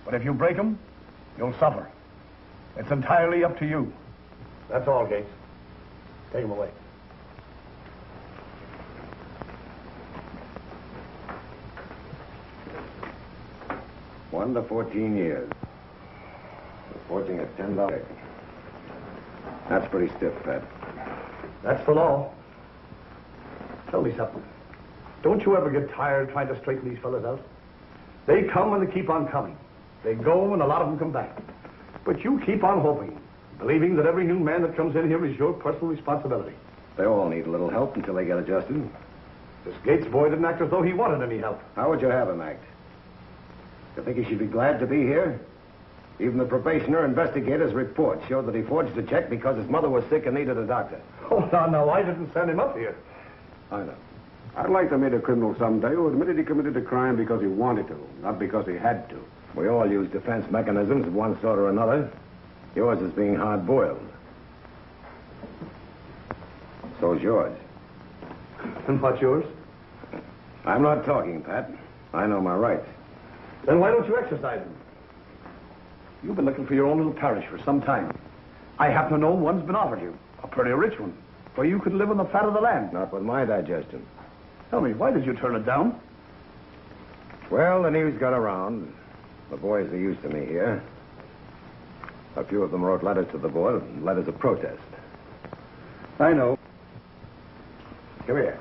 But if you break them, you'll suffer. It's entirely up to you. That's all, Gates. Take him away. $1 to 14 years. Reporting at $10. That's pretty stiff, Pat. That's the law. Tell me something. Don't you ever get tired trying to straighten these fellas out? They come and they keep on coming. They go and a lot of them come back. But you keep on hoping, believing that every new man that comes in here is your personal responsibility. They all need a little help until they get adjusted. This Gates boy didn't act as though he wanted any help. How would you have him act? You think he should be glad to be here? Even the probationer investigator's report showed that he forged a check because his mother was sick and needed a doctor. Oh, no, I didn't send him up here. I know. I'd like to meet a criminal someday who admitted he committed a crime because he wanted to, not because he had to. We all use defense mechanisms of one sort or another. Yours is being hard-boiled. So's yours. And what's yours? I'm not talking, Pat. I know my rights. Then why don't you exercise them? You've been looking for your own little parish for some time. I happen to know one's been offered you. A pretty rich one. Where you could live on the fat of the land. Not with my digestion. Tell me, why did you turn it down? Well, the news got around. The boys are used to me here. A few of them wrote letters to the board, letters of protest. I know. Come here.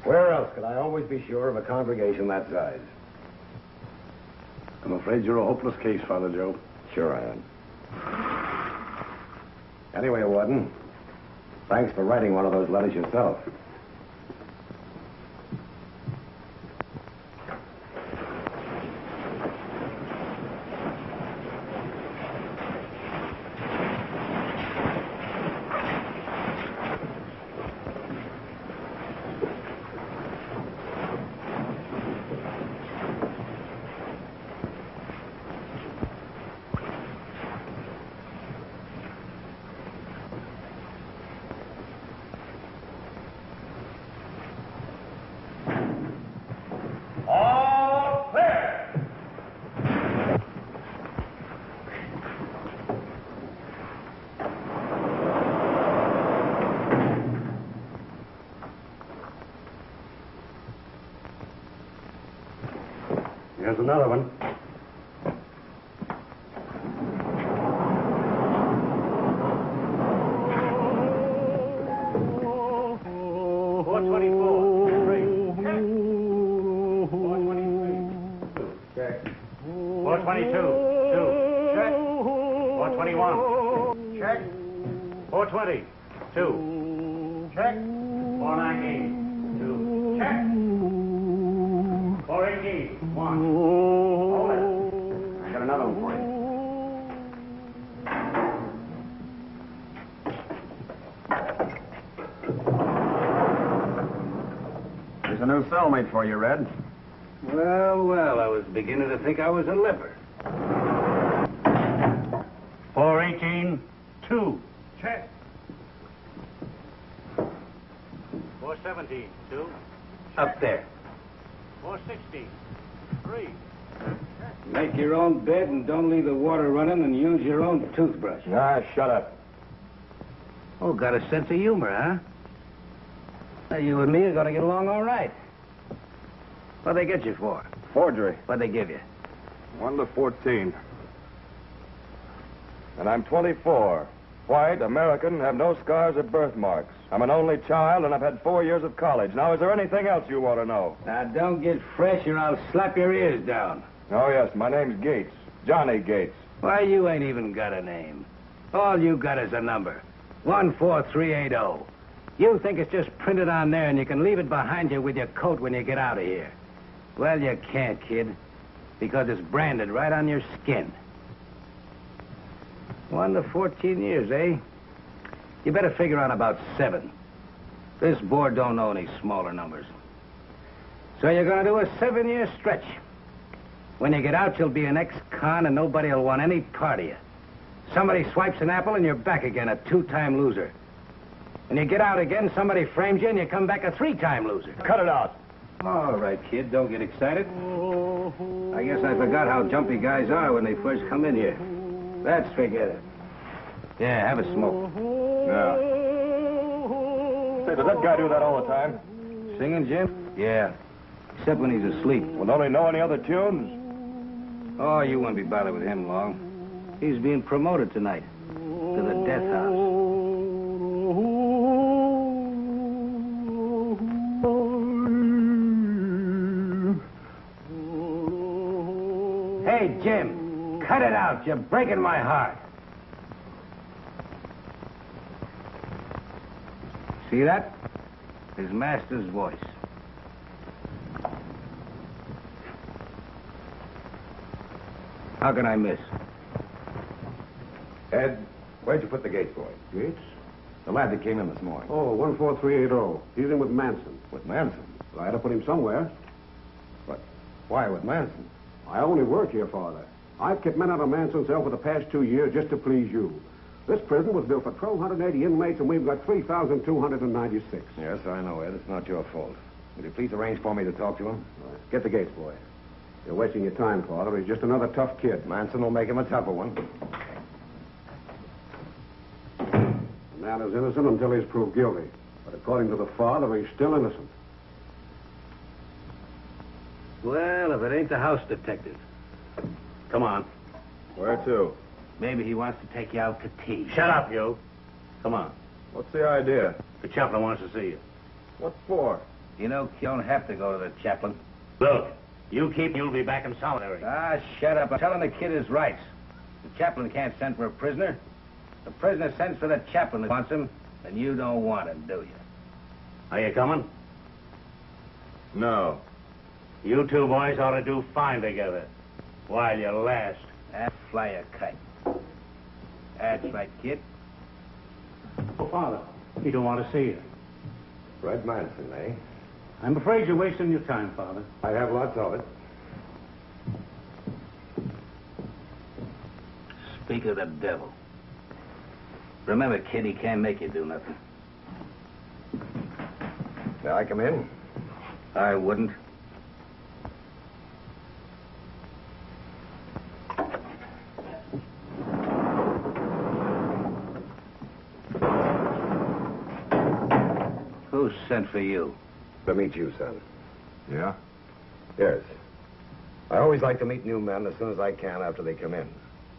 Where else could I always be sure of a congregation that size? I'm afraid you're a hopeless case, Father Joe. Sure I am. Anyway, Warden, thanks for writing one of those letters yourself. Here's another one. Cellmate for you, Red. Well, I was beginning to think I was a leper. 418, 2. Check. 417, 2. Up there. 416, 3. Make your own bed and don't leave the water running and use your own toothbrush. Ah, shut up. Oh, got a sense of humor, huh? Now, you and me are going to get along all right. What'd they get you for? Forgery. What'd they give you? 1 to 14. And I'm 24. White, American, have no scars or birthmarks. I'm an only child, and I've had 4 years of college. Now, is there anything else you want to know? Now, don't get fresh or I'll slap your ears down. Oh, yes, my name's Gates. Johnny Gates. Why, you ain't even got a name. All you got is a number. 14380. You think it's just printed on there and you can leave it behind you with your coat when you get out of here. Well, you can't, kid, because it's branded right on your skin. 1 to 14 years, eh? You better figure on about 7. This board don't know any smaller numbers. So you're going to do a 7-year stretch. When you get out, you'll be an ex-con and nobody will want any part of you. Somebody swipes an apple and you're back again, a 2-time loser. When you get out again, somebody frames you and you come back a 3-time loser. Cut it out. All right, kid, don't get excited. I guess I forgot how jumpy guys are when they first come in here. Let's forget it. Yeah, have a smoke. Yeah. Say, does that guy do that all the time? Singing, Jim? Yeah, except when he's asleep. Well, don't he know any other tunes? Oh, you won't be bothered with him long. He's being promoted tonight to the death house. Hey, Jim, cut it out. You're breaking my heart. See that? His master's voice. How can I miss? Ed, where'd you put the Gates boy? Gates? The lad that came in this morning. Oh, 14380. He's in with Manson. With Manson? Well, I had to put him somewhere. But why with Manson? I only work here, Father. I've kept men out of Manson's cell for the past 2 years just to please you. This prison was built for 1,280 inmates, and we've got 3,296. Yes, I know, Ed. It's not your fault. Would you please arrange for me to talk to him? Get the Gates boy. You're wasting your time, Father. He's just another tough kid. Manson will make him a tougher one. The man is innocent until he's proved guilty. But according to the father, he's still innocent. Well, if it ain't the house detective. Come on. Where to? Maybe he wants to take you out to tea. Shut up, you. Come on. What's the idea? The chaplain wants to see you. What for? You know, you don't have to go to the chaplain. Look, you keep, you'll be back in solitary. Ah, shut up. I'm telling the kid his rights. The chaplain can't send for a prisoner. The prisoner sends for the chaplain that wants him, and you don't want him, do you? Are you coming? No. You two boys ought to do fine together while you last. Ah, fly a kite. That's right, kid. Oh, Father, he don't want to see you. Fred Manson, eh? I'm afraid you're wasting your time, Father. I have lots of it. Speak of the devil. Remember, kid, he can't make you do nothing. May I come in? I wouldn't. Who sent for you? To meet you, son. Yeah? Yes. I always like to meet new men as soon as I can after they come in.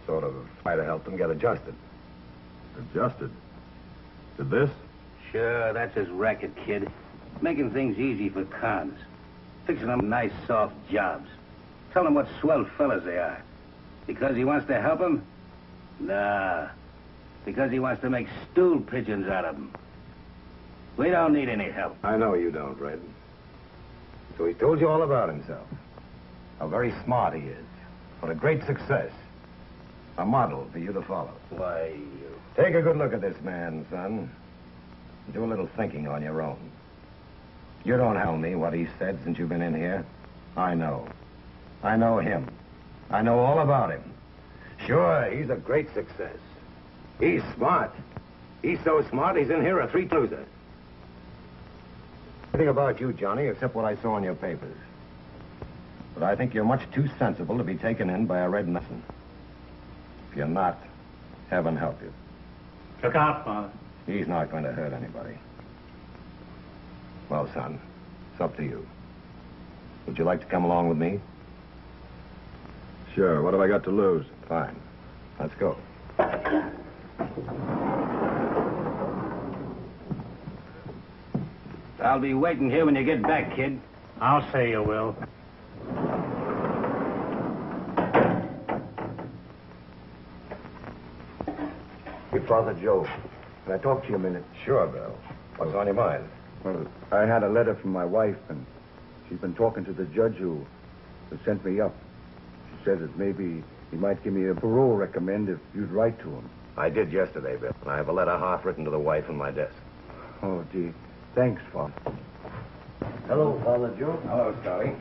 Sort of try to help them get adjusted. Adjusted. To this? Sure, that's his racket, kid. Making things easy for cons. Fixing them nice, soft jobs. Tell them what swell fellas they are. Because he wants to help them? Nah. Because he wants to make stool pigeons out of them. We don't need any help. I know you don't, Red. So he told you all about himself. How very smart he is. What a great success. A model for you to follow. Why, Take a good look at this man, son. Do a little thinking on your own. You don't tell me what he said since you've been in here. I know. I know him. I know all about him. Sure, he's a great success. He's smart. He's so smart, he's in here a three-loser. Nothing about you, Johnny, except what I saw in your papers. But I think you're much too sensible to be taken in by a red Manson. If you're not, heaven help you. Look out, Father. He's not going to hurt anybody. Well, son, it's up to you. Would you like to come along with me? Sure. What have I got to lose? Fine. Let's go. I'll be waiting here when you get back, kid. I'll say you will. Hey, Father Joe, can I talk to you a minute? Sure, Bill. What's on your mind? Well, I had a letter from my wife, and she's been talking to the judge who sent me up. She says that maybe he might give me a parole recommend if you'd write to him. I did yesterday, Bill. And I have a letter half written to the wife on my desk. Oh, gee. Thanks, Father. Hello, Father Joe. Hello, Charley.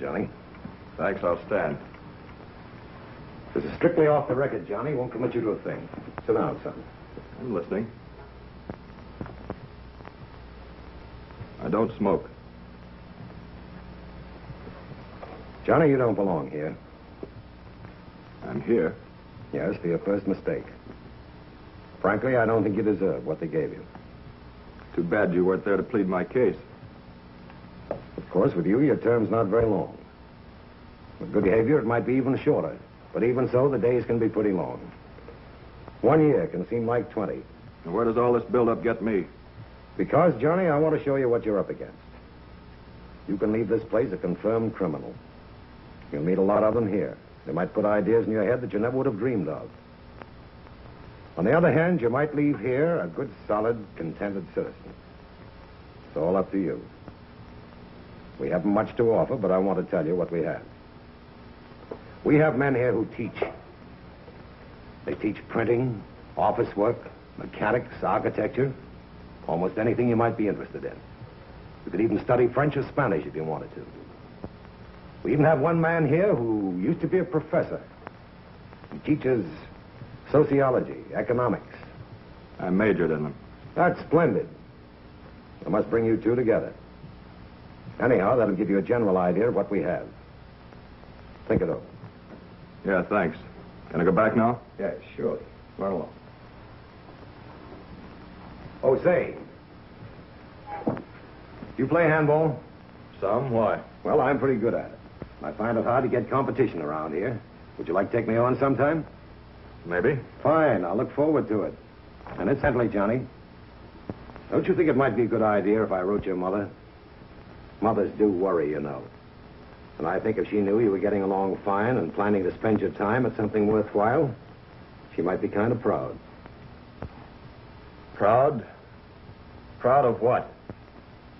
Johnny. Thanks, I'll stand. This is strictly off the record, Johnny. Won't commit you to a thing. Sit down, son. I'm listening. I don't smoke. Johnny, you don't belong here. I'm here. Yes, for your first mistake. Frankly, I don't think you deserve what they gave you. Too bad you weren't there to plead my case. Of course, with you, your term's not very long. With good behavior, it might be even shorter. But even so, the days can be pretty long. 1 year can seem like 20. And where does all this build-up get me? Because, Johnny, I want to show you what you're up against. You can leave this place a confirmed criminal. You'll meet a lot of them here. They might put ideas in your head that you never would have dreamed of. On the other hand, you might leave here a good, solid, contented citizen. It's all up to you. We haven't much to offer, but I want to tell you what we have. We have men here who teach. They teach printing, office work, mechanics, architecture, almost anything you might be interested in. You could even study French or Spanish if you wanted to. We even have one man here who used to be a professor. He teaches sociology, economics. I majored in them. That's splendid. I must bring you two together. Anyhow, that'll give you a general idea of what we have. Think it over. Yeah, thanks. Can I go back now? Yes, surely. Run along. Oh, say. You play handball? Some. Why? Well, I'm pretty good at it. I find it hard to get competition around here. Would you like to take me on sometime? Maybe. Fine. I'll look forward to it. And incidentally, Johnny, don't you think it might be a good idea if I wrote your mother? Mothers do worry, you know. And I think if she knew you were getting along fine and planning to spend your time at something worthwhile, she might be kind of proud. Proud? Proud of what?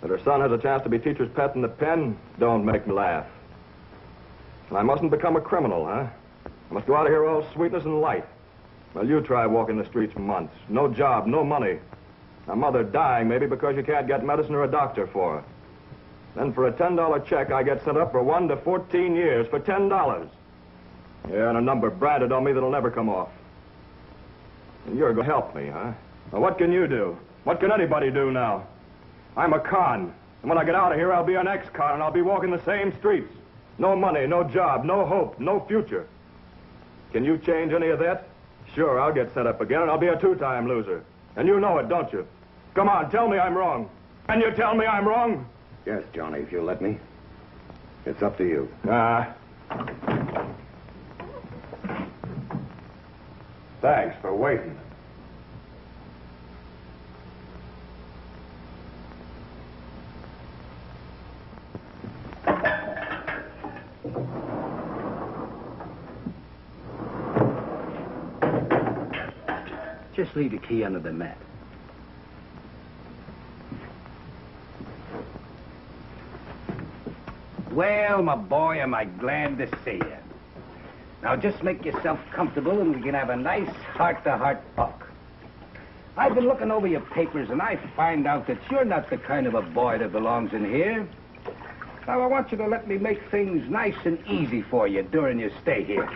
That her son has a chance to be teacher's pet in the pen? Don't make me laugh. And I mustn't become a criminal, huh? I must go out of here all sweetness and light. Well, you try walking the streets for months. No job, no money. A mother dying, maybe, because you can't get medicine or a doctor for her. Then for a $10 check, I get sent up for 1 to 14 years for $10. Yeah, and a number branded on me that'll never come off. And you're going to help me, huh? Well, what can you do? What can anybody do now? I'm a con. And when I get out of here, I'll be an ex-con, and I'll be walking the same streets. No money, no job, no hope, no future. Can you change any of that? Sure, I'll get set up again, and I'll be a two-time loser. And you know it, don't you? Come on, tell me I'm wrong. Can you tell me I'm wrong? Yes, Johnny, if you'll let me. It's up to you. Thanks for waiting. Just leave the key under the mat. Well, my boy, am I glad to see you. Now, just make yourself comfortable and we can have a nice heart-to-heart talk. I've been looking over your papers and I find out that you're not the kind of a boy that belongs in here. Now, I want you to let me make things nice and easy for you during your stay here.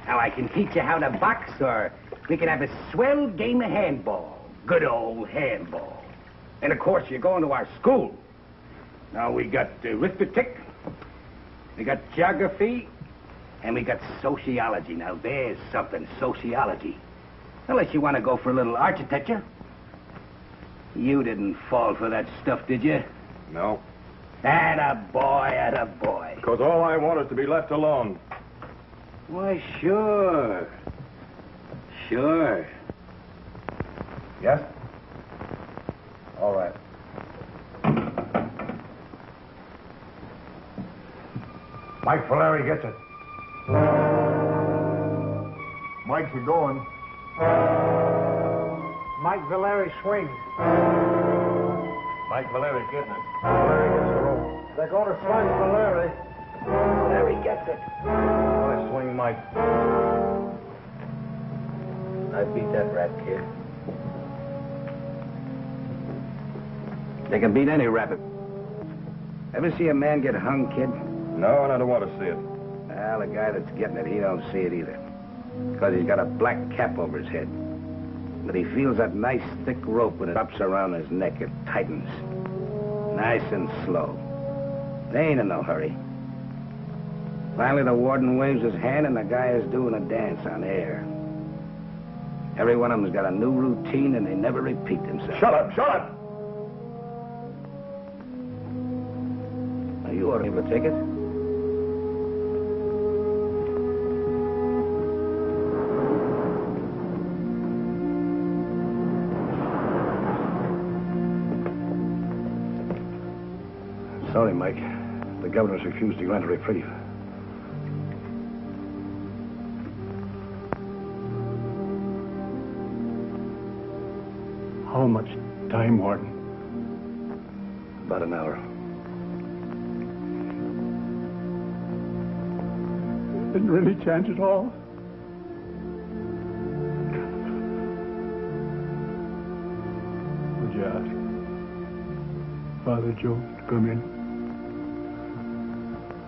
Now, I can teach you how to box, or we can have a swell game of handball. Good old handball. And, of course, you're going to our school. Now, we got arithmetic, we got geography, and we got sociology. Now, there's something, sociology. Unless you want to go for a little architecture. You didn't fall for that stuff, did you? No. Attaboy, attaboy. Because all I want is to be left alone. Why, sure. Sure. Yes? All right. Mike Faleri gets it. Mike's a going. Mike Faleri swings. Mike Valeri getting it. Faleri gets the rope. They're going to swing Faleri. Faleri gets it. I swing Mike. I beat that rat, kid. They can beat any rabbit. Ever see a man get hung, kid? No, and I don't want to see it. Well, the guy that's getting it, he don't see it either. Because he's got a black cap over his head. But he feels that nice thick rope when it wraps around his neck. It tightens. Nice and slow. They ain't in no hurry. Finally, the warden waves his hand, and the guy is doing a dance on air. Every one of them's got a new routine, and they never repeat themselves. Shut up! Shut up! Now, you ought to give a ticket. Sorry, Mike. The governor's refused to grant a reprieve. How much time, Warden? About an hour. Isn't any chance at all? Would you ask Father Joe to come in?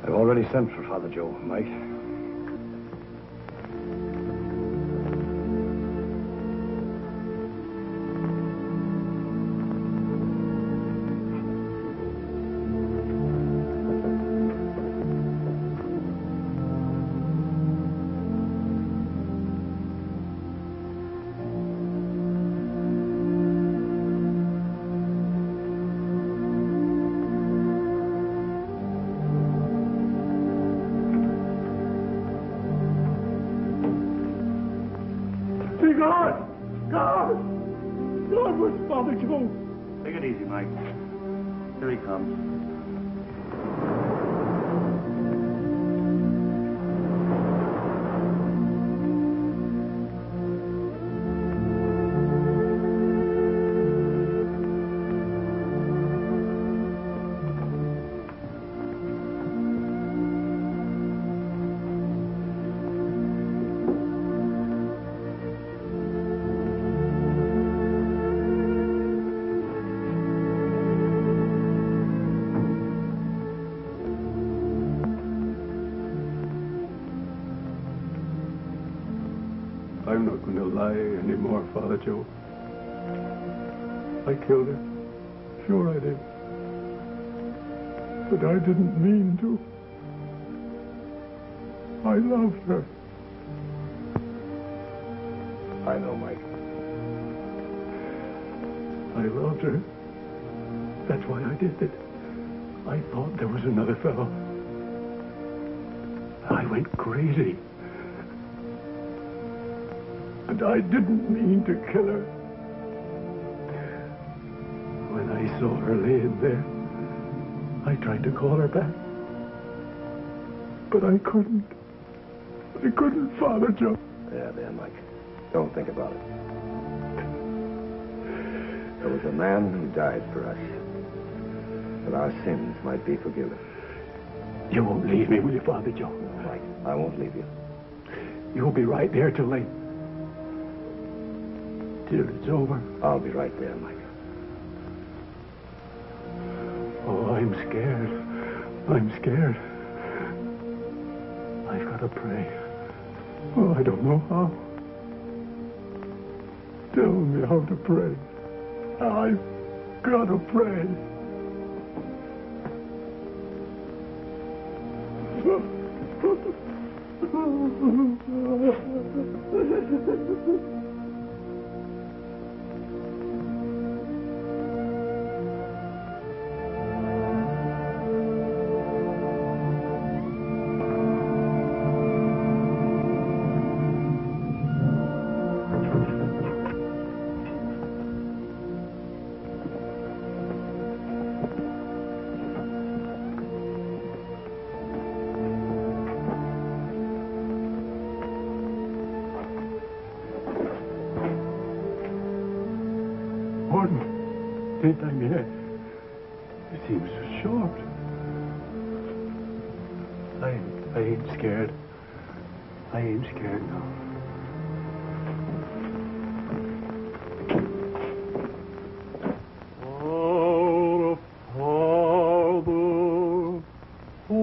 I've already sent for Father Joe, Mike. God, where's Father Joe? Take it easy, Mike. Here he comes. I'm not going to lie anymore, Father Joe. I killed her. Sure I did. But I didn't mean to. I loved her. I know, Mike. I loved her. That's why I did it. I thought there was another fellow. I went crazy. And I didn't mean to kill her. When I saw her laying there, I tried to call her back. But I couldn't. I couldn't, Father Joe. Yeah, there, Mike. Don't think about it. There was a man who died for us. But our sins might be forgiven. You won't leave me, will you, Father Joe? No, Mike, I won't leave you. You'll be right there till it's over. I'll be right there, Mike. Oh, I'm scared. I'm scared. I've got to pray. Oh, I don't know how. Tell me how to pray. I've got to pray. Daytime yet. It seems so short. I ain't scared. I ain't scared now. Our Father, who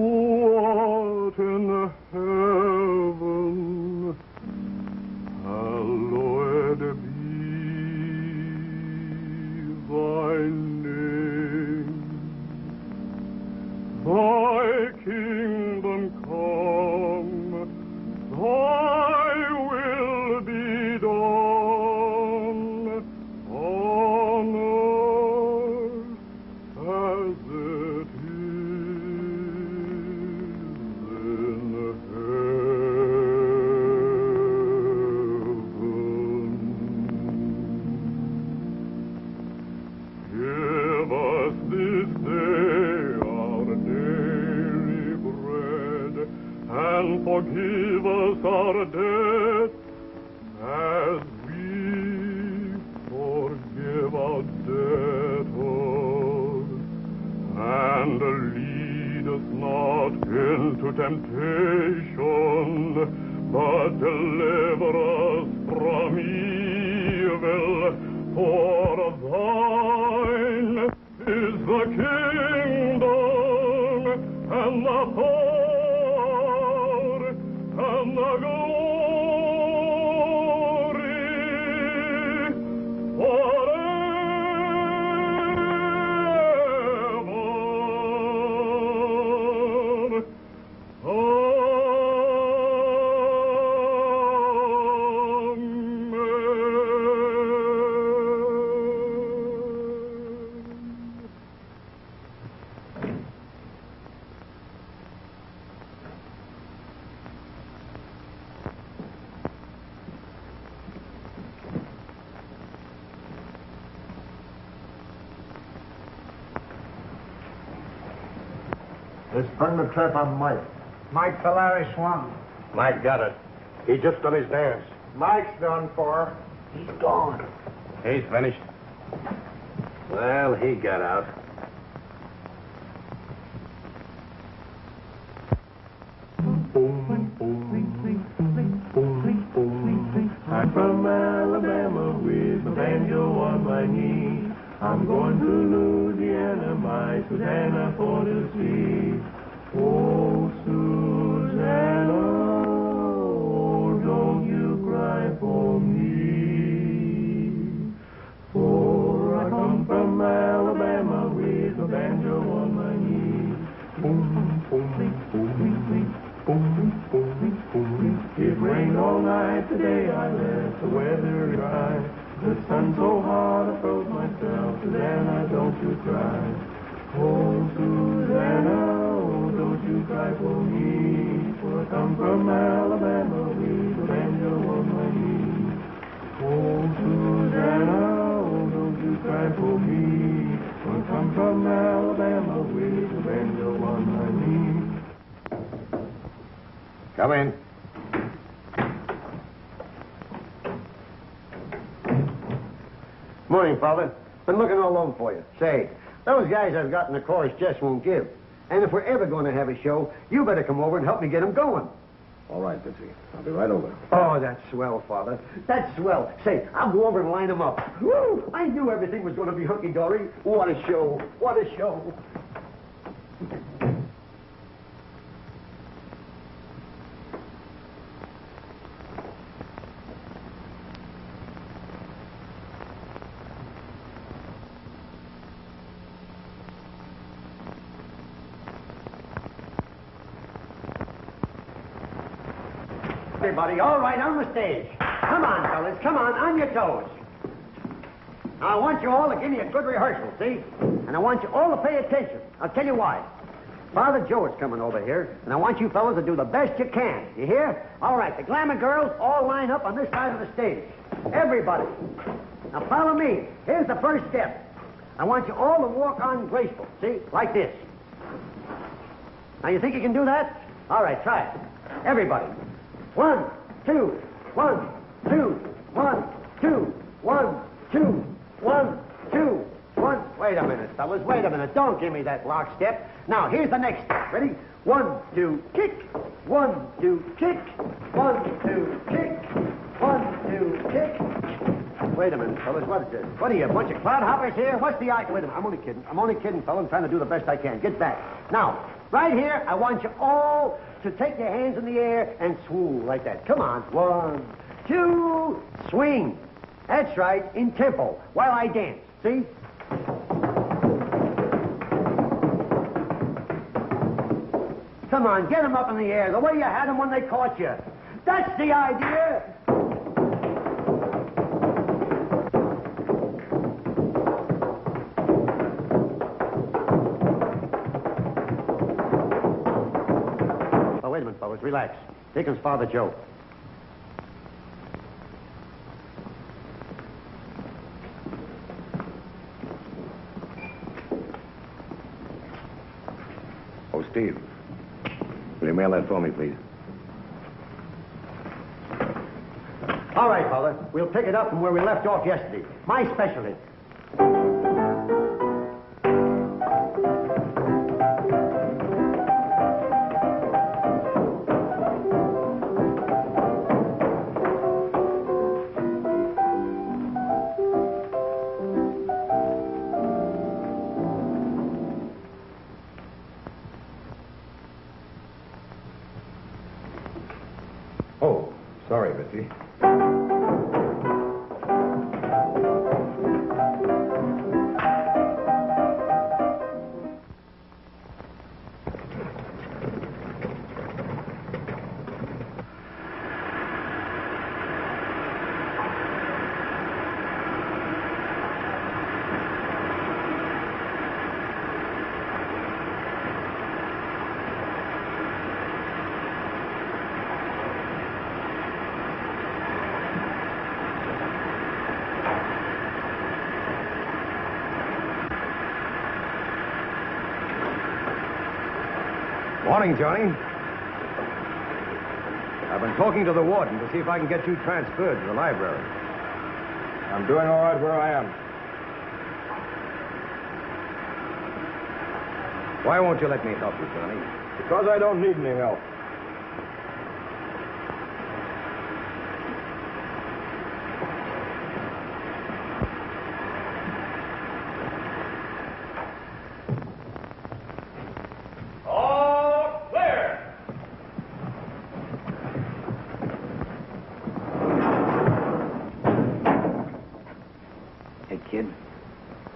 forget as we forgive our debtors. And lead us not into temptation, but deliver us from evil. For of thine is the kingdom and the power and the glory forever. They sprung the trap on Mike. Mike Faleri swung. Mike got it. He just done his dance. Mike's done for. He's gone. He's finished. Well, he got out. I'm from Alabama with a banjo on my knee. I'm going to Louisiana, my Susanna, for to see. Oh, Susanna, oh, don't you cry for me. For I come from Alabama with a banjo on my knee. Boom, boom, boom, boom, boom, boom, boom. It rained all night today, I let the weather dry. The sun's so hot, I froze myself. Susanna, don't you cry. Oh, Susanna, oh, don't you cry for me. For I come from Alabama with a banjo on my knee. Oh, Susanna, oh, don't you cry for me. For I come from Alabama with a banjo on my knee. Come in. Morning, Father. Been looking all over for you. Say, those guys I've got in the chorus just won't give. And if we're ever going to have a show, you better come over and help me get them going. All right, Bitsy. I'll be right over. Oh, that's swell, Father. That's swell. Say, I'll go over and line them up. Woo! I knew everything was going to be hunky-dory. What a show. What a show. Everybody, all right, on the stage. Come on, fellas, come on your toes. Now, I want you all to give me a good rehearsal, see? And I want you all to pay attention. I'll tell you why. Father Joe is coming over here, and I want you fellas to do the best you can. You hear? All right, the glamour girls all line up on this side of the stage. Everybody. Now, follow me. Here's the first step. I want you all to walk on graceful, see? Like this. Now, you think you can do that? All right, try it. Everybody. 1, 2, 1, 2, 1, 2, 1, 2, 1, 2, 1. Wait a minute, fellas. Wait a minute. Don't give me that lockstep. Now, here's the next step. Ready? 1, 2, kick. 1, 2, kick. 1, 2, kick. 1, 2, kick. Wait a minute, fellas. What is this? What are you, a bunch of cloud hoppers here? What's the idea? Wait a minute. I'm only kidding. I'm only kidding, fellas. I'm trying to do the best I can. Get back. Now, right here, I want you all to take your hands in the air and swoon like that. Come on. 1, 2, swing. That's right, in tempo, while I dance. See? Come on, get them up in the air, the way you had them when they caught you. That's the idea. Wait a minute, fellas. Relax. Here comes Father Joe. Oh, Steve. Will you mail that for me, please? All right, Father. We'll pick it up from where we left off yesterday. My specialty. Oh, sorry, Bitsy. Morning, Johnny. I've been talking to the warden to see if I can get you transferred to the library. I'm doing all right where I am. Why won't you let me help you, Johnny? Because I don't need any help.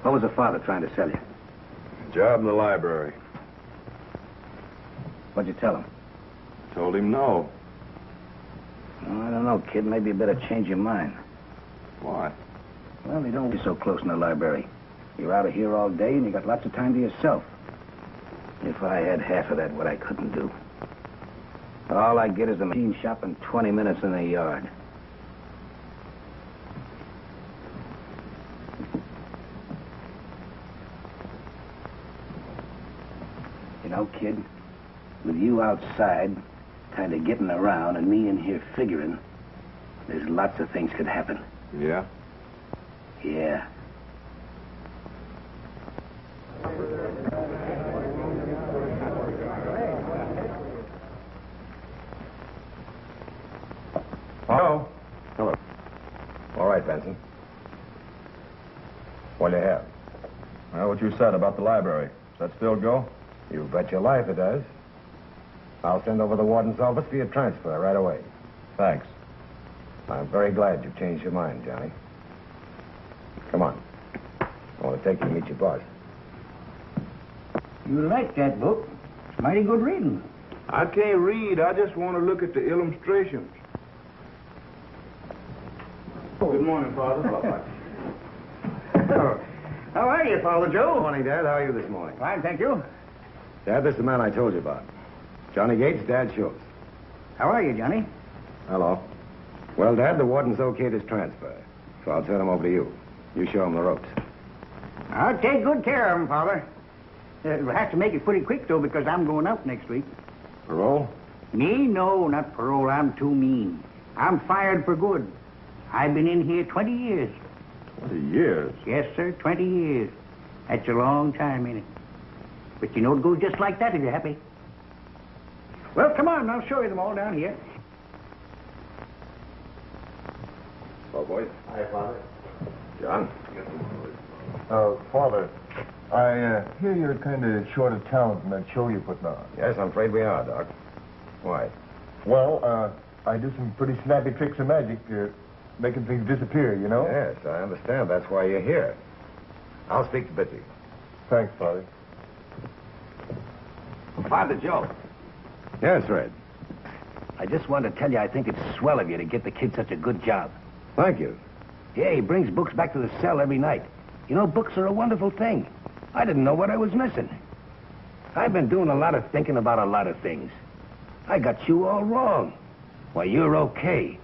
What was the father trying to sell you? Job in the library. What'd you tell him? Told him no. Oh, I don't know, kid. Maybe you better change your mind. Why? Well, you don't be so close in the library. You're out of here all day, and you got lots of time to yourself. If I had half of that, what I couldn't do. All I get is a machine shop and 20 minutes in the yard. You know, kid, with you outside, kind of getting around, and me in here figuring, there's lots of things could happen. Yeah? Yeah. Hello. Hello. All right, Benson. What do you have? Well, what you said about the library. Does that still go? You bet your life it does. I'll send over the warden's office for your transfer right away. Thanks. I'm very glad you've changed your mind, Johnny. Come on. I want to take you to meet your boss. You like that book? It's mighty good reading. I can't read. I just want to look at the illustrations. Good morning, Father. How are you, Father Joe? Good morning, Dad. How are you this morning? Fine, thank you. Dad, this is the man I told you about. Johnny Gates, Dad Schultz. How are you, Johnny? Hello. Well, Dad, the warden's okayed his transfer, so I'll turn him over to you. You show him the ropes. I'll take good care of him, Father. We'll have to make it pretty quick, though, because I'm going out next week. Parole? Me? No, not parole. I'm too mean. I'm fired for good. I've been in here 20 years. 20 years? Yes, sir, 20 years. That's a long time, ain't it? But you know it goes just like that if you're happy. Well, come on, I'll show you them all down here. Hello, boys. Hi, Father. John. Father, I hear you're kind of short of talent in that show you're putting on. Yes, I'm afraid we are, Doc. Why? Well, I do some pretty snappy tricks of magic, making things disappear, you know? Yes, I understand. That's why you're here. I'll speak to Bitsy. Thanks, Father. Father Joe, Yes, Red. I just wanted to tell you I think it's swell of you to get the kid such a good job. Thank you. Yeah, he brings books back to the cell every night. You know, books are a wonderful thing. I didn't know what I was missing. I've been doing a lot of thinking about a lot of things. I got you all wrong. Why, you're okay.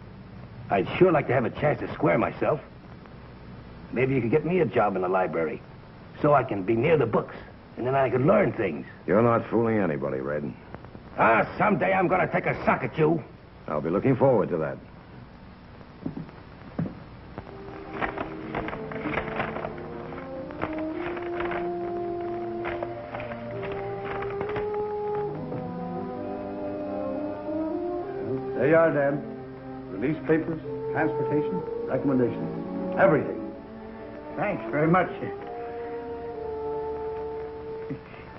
I'd sure like to have a chance to square myself. Maybe you could get me a job in the library so I can be near the books, and then I could learn things. You're not fooling anybody, Red. Someday I'm going to take a suck at you. I'll be looking forward to that. There you are, Dad. Release papers, transportation, recommendations, everything. Thanks very much.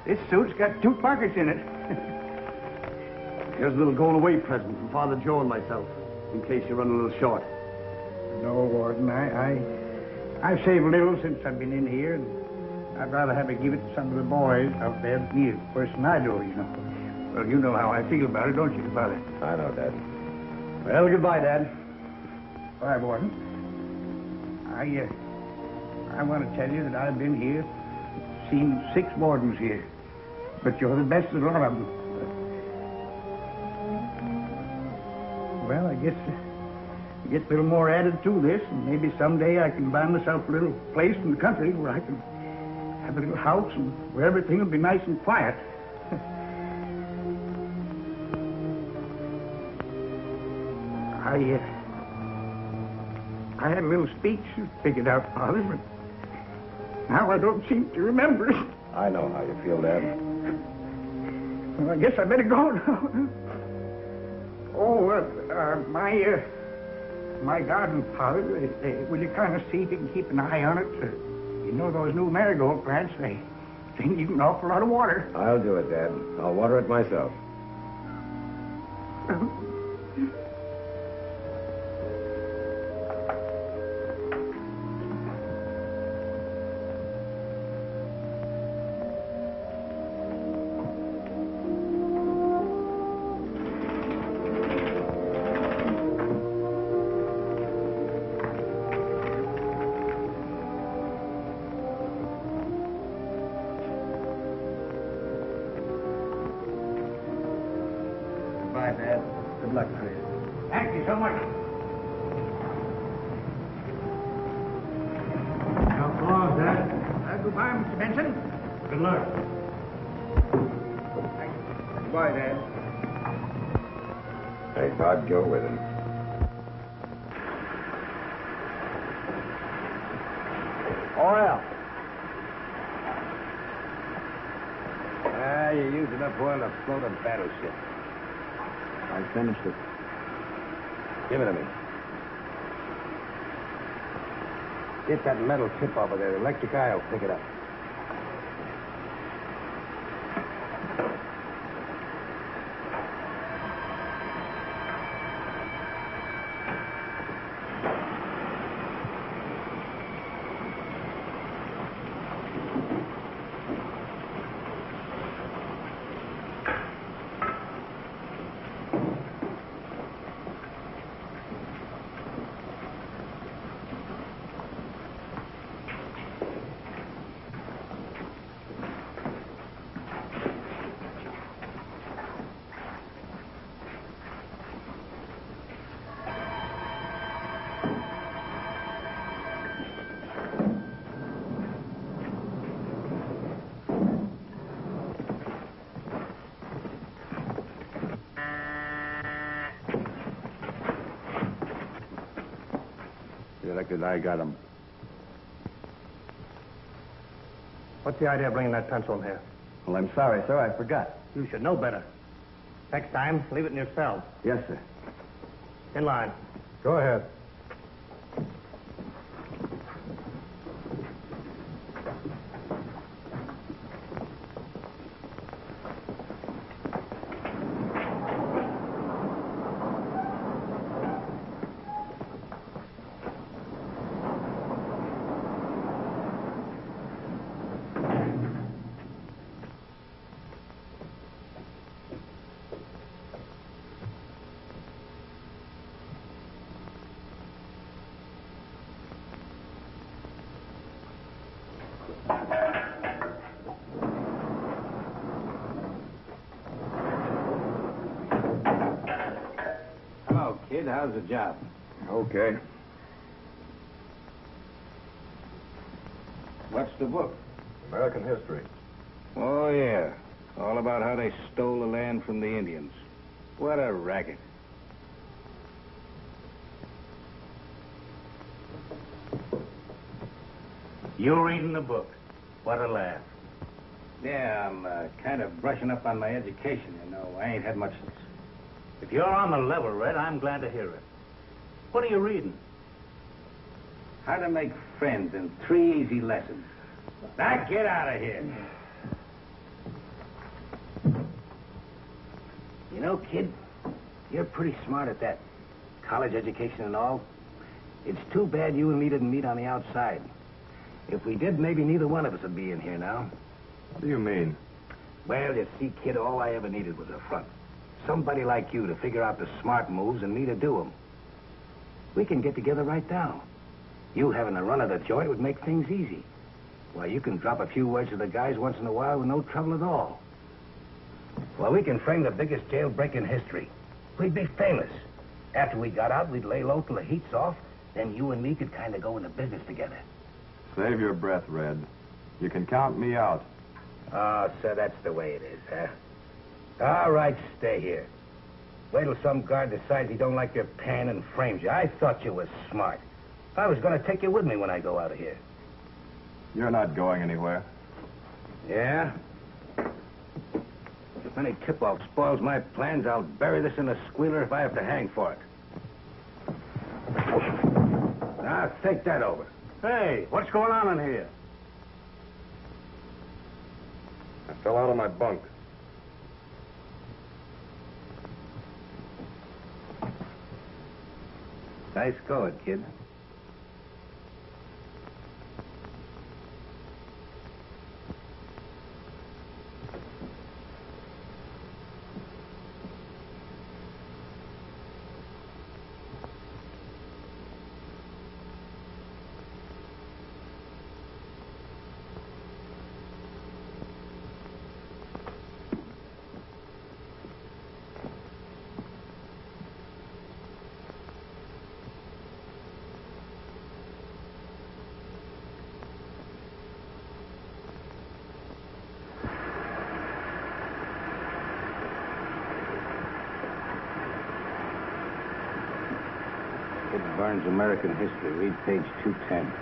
This suit's got 2 pockets in it. Here's a little going-away present from Father Joe and myself, in case you run a little short. No, Warden, I've saved a little since I've been in here, and I'd rather have it give it to some of the boys out there than you. Worse than I do, you know. Well, you know how I feel about it, don't you, Father? I know, Dad. Well, goodbye, Dad. Bye, Warden. I want to tell you that I've been here, seen 6 wardens here, but you're the best of a lot of them. Well, I guess get a little more added to this, and maybe someday I can buy myself a little place in the country where I can have a little house and where everything will be nice and quiet. I had a little speech figured out, Father, but now I don't seem to remember it. I know how you feel, Dad. Well, I guess I better go now. My garden, Father, will you kind of see if you can keep an eye on it? You know those new marigold plants, they need an awful lot of water. I'll do it, Dad. I'll water it myself. Bye, Dad. Good luck, Chris. Thank you so much. Now, come on, Dad. Goodbye, Mr. Benson. Good luck. Goodbye, Dad. Hey, God, go with him. Oil. You used enough oil to float a battleship. I finished it. Give it to me. Get that metal tip off of there. The electric eye will pick it up. I got him. What's the idea of bringing that pencil in here? Well, I'm sorry, sir. I forgot. You should know better. Next time, leave it in your cell. Yes, sir. In line. Go ahead. Kid, how's the job? Okay. What's the book? American history. Oh, yeah. All about how they stole the land from the Indians. What a racket. You reading the book. What a laugh. Yeah, I'm kind of brushing up on my education, you know. I ain't had much... If you're on the level, Red, I'm glad to hear it. What are you reading? How to Make Friends in 3 Easy Lessons. Now, get out of here. You know, kid, you're pretty smart at that. College education and all. It's too bad you and me didn't meet on the outside. If we did, maybe neither one of us would be in here now. What do you mean? Well, you see, kid, all I ever needed was a front. Somebody like you to figure out the smart moves and me to do them. We can get together right now. You having a run of the joint would make things easy. Why, you can drop a few words to the guys once in a while with no trouble at all. Well, we can frame the biggest jailbreak in history. We'd be famous. After we got out, we'd lay low till the heat's off. Then you and me could kind of go into business together. Save your breath, Red. You can count me out. Oh, so that's the way it is, huh? All right, stay here. Wait till some guard decides he don't like your pan and frames you. I thought you was smart. I was going to take you with me when I go out of here. You're not going anywhere. Yeah? If any tip-off spoils my plans, I'll bury this in a squealer if I have to hang for it. Now, think that over. Hey, what's going on in here? I fell out of my bunk. Nice going, kid. Burns' American History. Read page 210.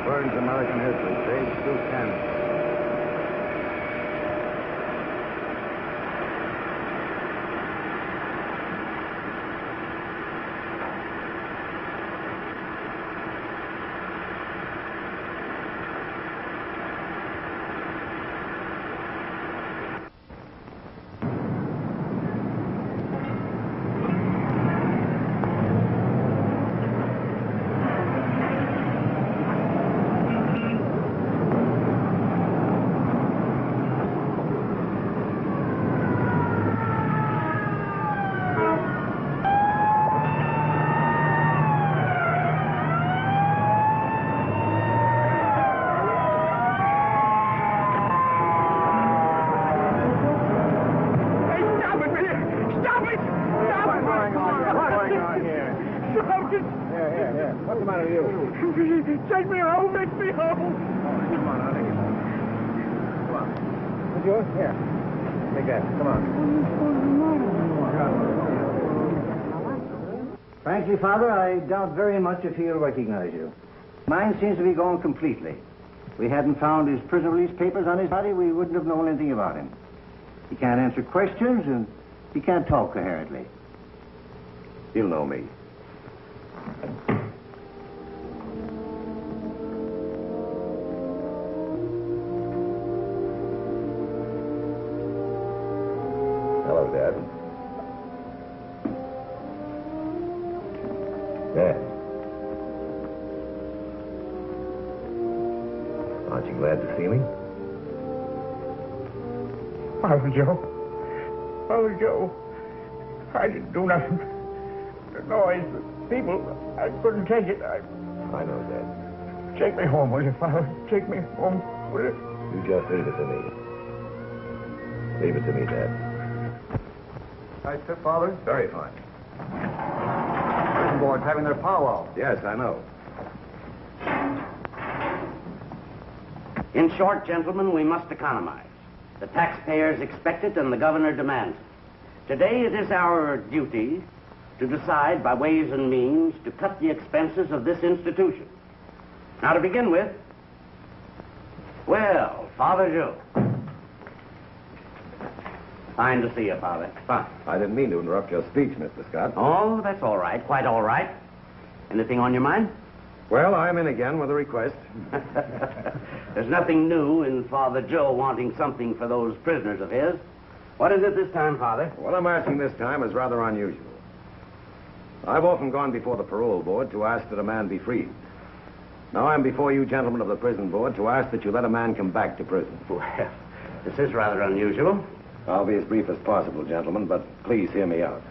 Burns' American History, page 210. Take me home, make me home. Come on, I'll take it. Come on. What's yours? Here. Take that. Come on. Frankly, Father, I doubt very much if he'll recognize you. Mine seems to be gone completely. If we hadn't found his prison release papers on his body, we wouldn't have known anything about him. He can't answer questions, and he can't talk coherently. He'll know me. Hello, Dad. Dad. Aren't you glad to see me? Father Joe. Father Joe. I didn't do nothing. The noise, the people, I couldn't take it. I know, Dad. Take me home, will you, Father? Take me home, will you? You just leave it to me. Leave it to me, Dad. Nice fit, Father. Very fine. Prison board's having their powwow. Yes, I know. In short, gentlemen, we must economize. The taxpayers expect it and the governor demands it. Today it is our duty to decide by ways and means to cut the expenses of this institution. Now, to begin with, well, Father Joe. Fine to see you, Father. Fine. I didn't mean to interrupt your speech, Mr. Scott. Oh, that's all right. Quite all right. Anything on your mind? Well, I'm in again with a request. There's nothing new in Father Joe wanting something for those prisoners of his. What is it this time, Father? What I'm asking this time is rather unusual. I've often gone before the parole board to ask that a man be freed. Now I'm before you gentlemen of the prison board to ask that you let a man come back to prison. Well, this is rather unusual. I'll be as brief as possible, gentlemen, but please hear me out.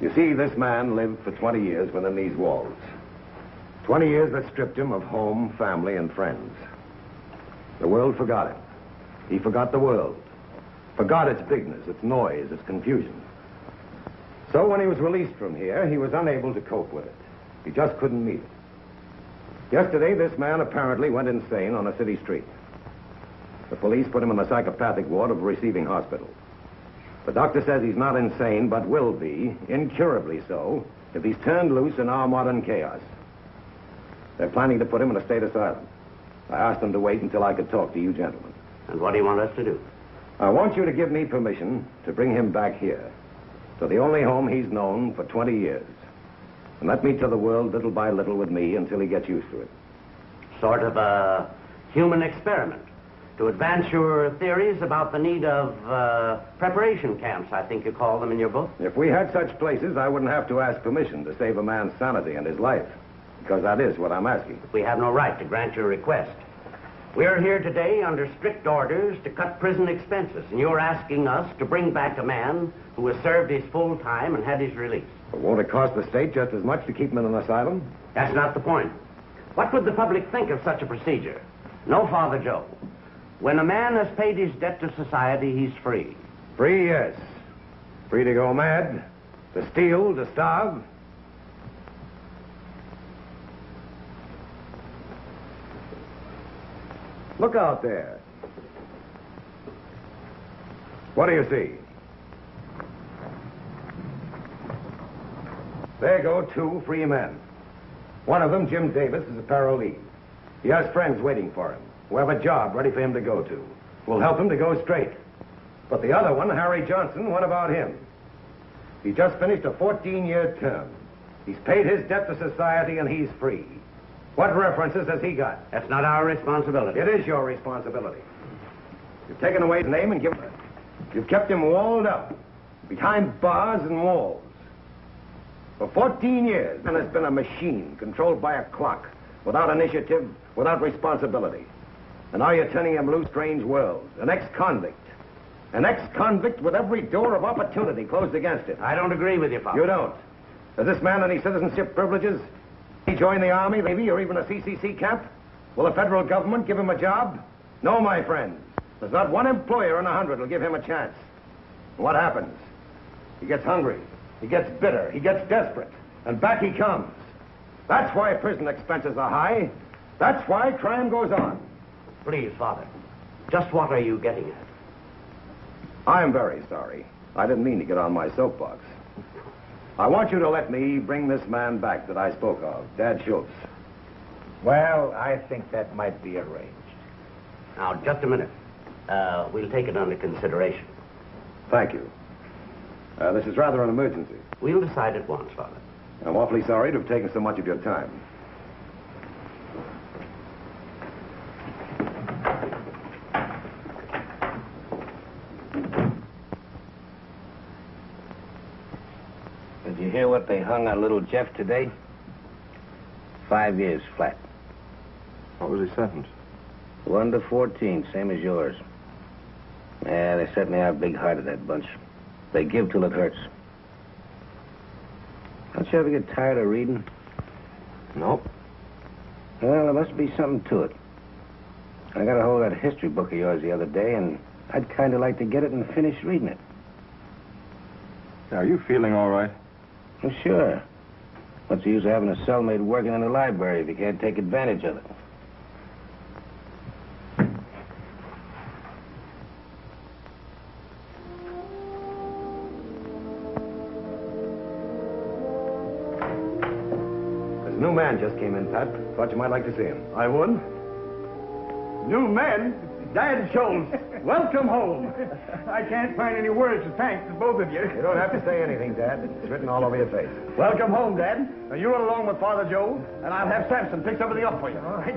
You see, this man lived for 20 years within these walls. 20 years that stripped him of home, family, and friends. The world forgot him. He forgot the world. Forgot its bigness, its noise, its confusion. So when he was released from here, he was unable to cope with it. He just couldn't meet it. Yesterday, this man apparently went insane on a city street. The police put him in the psychopathic ward of a receiving hospital. The doctor says he's not insane, but will be, incurably so, if he's turned loose in our modern chaos. They're planning to put him in a state asylum. I asked them to wait until I could talk to you gentlemen. And what do you want us to do? I want you to give me permission to bring him back here, to the only home he's known for 20 years. And let me to the world little by little with me until he gets used to it. Sort of a human experiment. To advance your theories about the need of preparation camps, I think you call them in your book. If we had such places, I wouldn't have to ask permission to save a man's sanity and his life. Because that is what I'm asking. We have no right to grant your request. We're here today under strict orders to cut prison expenses, and you're asking us to bring back a man who has served his full time and had his release. But won't it cost the state just as much to keep him in an asylum? That's not the point. What would the public think of such a procedure? No, Father Joe. When a man has paid his debt to society, he's free. Free, yes. Free to go mad, to steal, to starve. Look out there. What do you see? There go 2 free men. One of them, Jim Davis, is a parolee. He has friends waiting for him, who have a job ready for him to go to. We'll help him to go straight. But the other one, Harry Johnson, what about him? He just finished a 14-year term. He's paid his debt to society and he's free. What references has he got? That's not our responsibility. It is your responsibility. You've taken away his name and you've kept him walled up, behind bars and walls. For 14 years, and has been a machine controlled by a clock, without initiative, without responsibility. And now you're turning him loose, strange world. An ex-convict. An ex-convict with every door of opportunity closed against it. I don't agree with you, Father. You don't? Does this man any citizenship privileges? He join the Army, Navy, or even a CCC camp? Will the federal government give him a job? No, my friends. There's not one employer in 100 will give him a chance. And what happens? He gets hungry. He gets bitter. He gets desperate. And back he comes. That's why prison expenses are high. That's why crime goes on. Please, Father. Just what are you getting at? I'm very sorry. I didn't mean to get on my soapbox. I want you to let me bring this man back that I spoke of, Dad Schultz. Well, I think that might be arranged. Now, just a minute. We'll take it under consideration. Thank you. This is rather an emergency. We'll decide at once, Father. I'm awfully sorry to have taken so much of your time. Did you hear what they hung on little Jeff today? 5 years flat. What was he sentenced? 1 to 14, same as yours. Yeah, they certainly are big-hearted, that bunch. They give till it hurts. Don't you ever get tired of reading? Nope. Well, there must be something to it. I got a hold of that history book of yours the other day, and I'd kind of like to get it and finish reading it. Are you feeling all right? Well, sure. What's the use of having a cellmate working in the library if you can't take advantage of it? This new man just came in, Pat. Thought you might like to see him. I would. New men? Dad Schultz, welcome home. I can't find any words to thank the both of you. You don't have to say anything, Dad. It's written all over your face. Welcome home, Dad. Now, you run along with Father Joe, and I'll have Samson fix everything up for you. All right.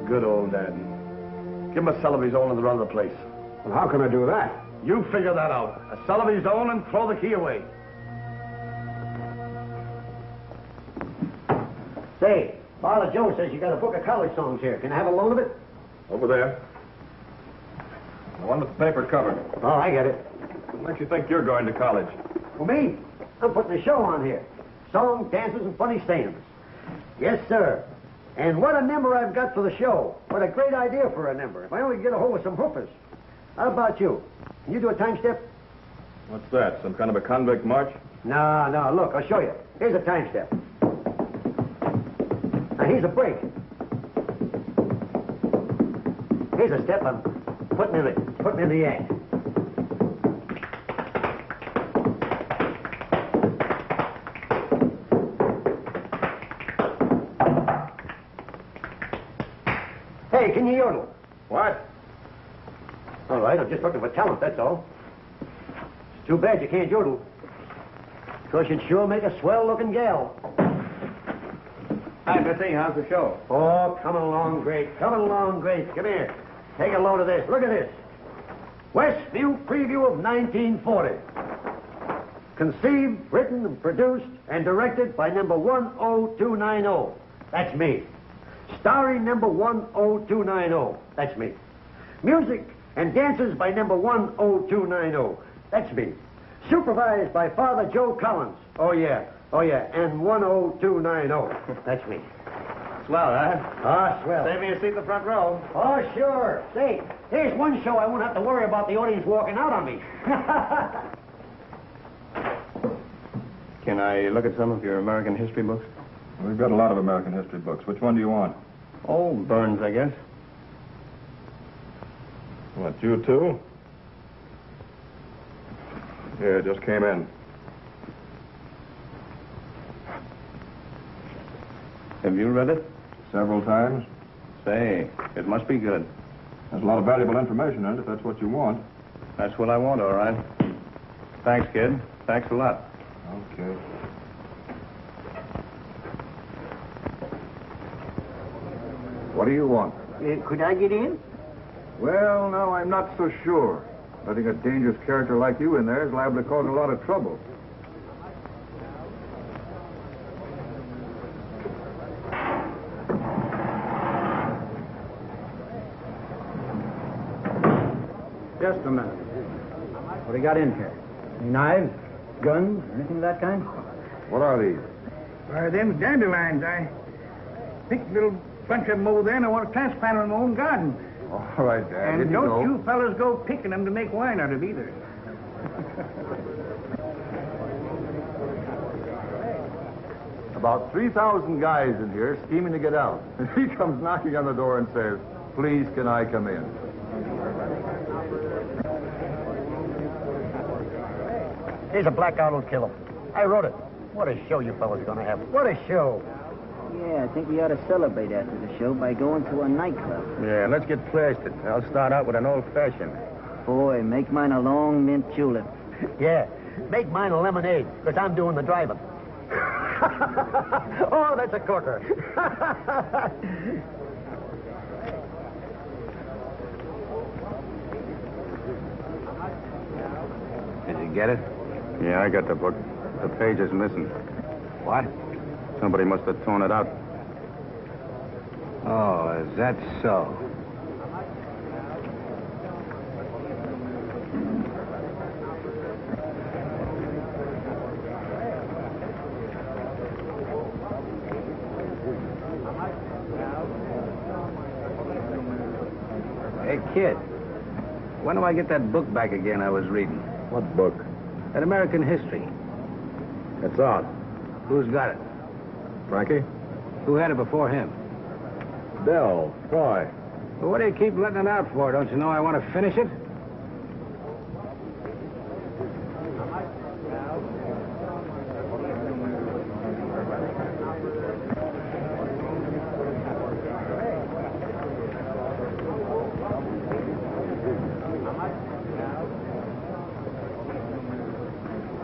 Good old Dad. Give him a cell of his own and the run of the place. Well, how can I do that? You figure that out. A cell of his own and throw the key away. Say, Father Joe says you got a book of college songs here. Can I have a loan of it? Over there. The one with the paper cover. Oh, I get it. What makes you think you're going to college? Well, me? I'm putting a show on here. Songs, dances, and funny sayings. Yes, sir. And what a number I've got for the show. What a great idea for a number. If I only get a hold of some hoopers. How about you? Can you do a time step? What's that? Some kind of a convict march? No, look, I'll show you. Here's a time step. Now, here's a break. Here's a step I'm putting in the act. Hey, can you yodel? What? All right, I'm just looking for talent, that's all. It's too bad you can't yodel. Because you'd sure make a swell-looking gal. Hi, Bitsy. How's the show? Oh, coming along great. Coming along great. Come here. Take a load of this. Look at this. Westview Preview of 1940. Conceived, written, and produced, and directed by number 10290. That's me. Starring number 10290. That's me. Music and dances by number 10290. That's me. Supervised by Father Joe Collins. Oh, yeah. And 10290. That's me. Swell, huh? Ah, swell. Save me a seat in the front row. Oh, sure. Say, here's one show I won't have to worry about the audience walking out on me. Can I look at some of your American history books? We've got a lot of American history books. Which one do you want? Oh, Burns, I guess. What, you too? Yeah, just came in. Have you read it? Several times. Say, it must be good. There's a lot of valuable information in it, if that's what you want. That's what I want, all right. Thanks, kid. Thanks a lot. Okay. What do you want? Could I get in? Well, now, I'm not so sure. Letting a dangerous character like you in there is liable to cause a lot of trouble. Just a minute. What do you got in here? Any knives, guns, anything of that kind? What are these? Why, them dandelions. I picked a little bunch of them over there, and I want to transplant them in my own garden. All right, Dad. And don't you fellas go picking them to make wine out of either. About 3,000 guys in here scheming to get out. And he comes knocking on the door and says, "Please, can I come in?" Here's a blackout will kill him. I wrote it. What a show you fellas are going to have. What a show. Yeah, I think we ought to celebrate after the show by going to a nightclub. Yeah, let's get plastered. I'll start out with an old-fashioned. Boy, make mine a long mint julep. Yeah, make mine a lemonade, because I'm doing the driving. Oh, that's a corker. Did you get it? Yeah, I got the book. The page is missing. What? Somebody must have torn it out. Oh, is that so? Hey, kid. When do I get that book back again I was reading? What book? That American history. It's out. Who's got it? Frankie? Who had it before him? Dell. Why? Well, what do you keep letting it out for? Don't you know I want to finish it?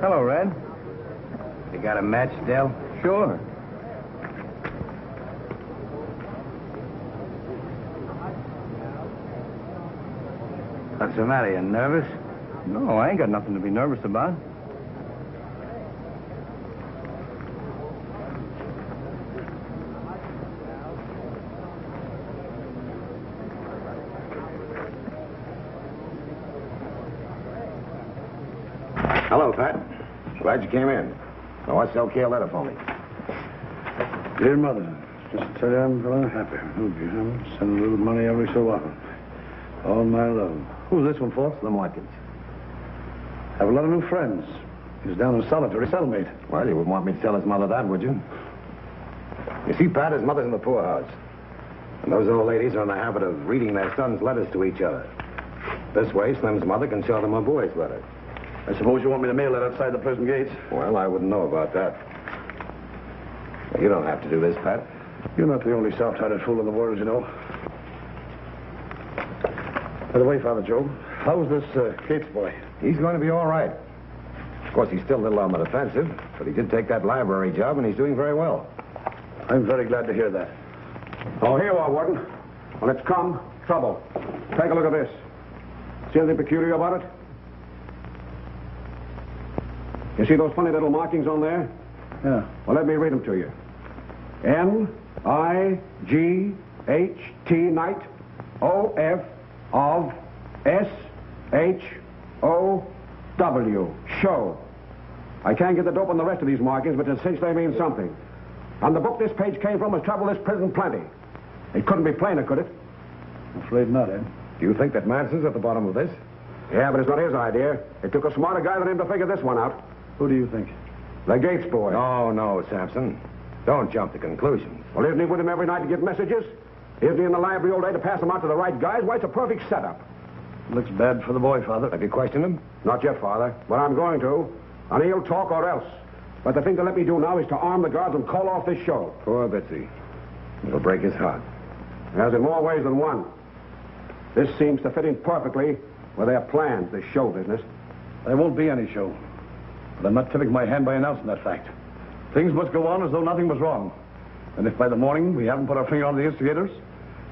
Hello, Red. You got a match, Dell? Sure. What's the matter? You nervous? No, I ain't got nothing to be nervous about. Hello, Pat. Glad you came in. Now, what's LK letter for me? Dear Mother, just to tell you I'm very happy. Send a little money every so often. All my love. Who's this one for? Slim Watkins. Have a lot of new friends. He's down in solitary cellmate. Well, you wouldn't want me to tell his mother that, would you? You see, Pat, his mother's in the poorhouse. And those old ladies are in the habit of reading their sons' letters to each other. This way, Slim's mother can show them her boy's letter. I suppose you want me to mail it outside the prison gates? Well, I wouldn't know about that. You don't have to do this, Pat. You're not the only soft-hearted fool in the world, you know. By the way, Father Joe, how's this Gates boy? He's going to be all right. Of course, he's still a little on the defensive, but he did take that library job, and he's doing very well. I'm very glad to hear that. Oh, here you are, Warden. Well, it's come. Trouble. Take a look at this. See anything peculiar about it? You see those funny little markings on there? Yeah. Well, let me read them to you. N-I-G-H-T, night, O-F of S-H-O-W, show. I can't get the dope on the rest of these markings, but it seems they mean something. And the book this page came from has troubled this prison plenty. It couldn't be plainer, could it? I'm afraid not, Ed. Do you think that Manson's at the bottom of this? Yeah, but it's not his idea. It took a smarter guy than him to figure this one out. Who do you think? The Gates boy. Oh, no, Samson. Don't jump to conclusions. Well, isn't he with him every night to get messages? Isn't he in the library all day to pass them out to the right guys? Why, it's a perfect setup. Looks bad for the boy, Father. Have you questioned him? Not yet, Father, but I'm going to. And he'll talk or else. But the thing to let me do now is to arm the guards and call off this show. Poor Bitsy. It'll break his heart. As in more ways than one. This seems to fit in perfectly with their plans, this show business. There won't be any show. But I'm not tipping my hand by announcing that fact. Things must go on as though nothing was wrong. And if by the morning we haven't put our finger on the instigators,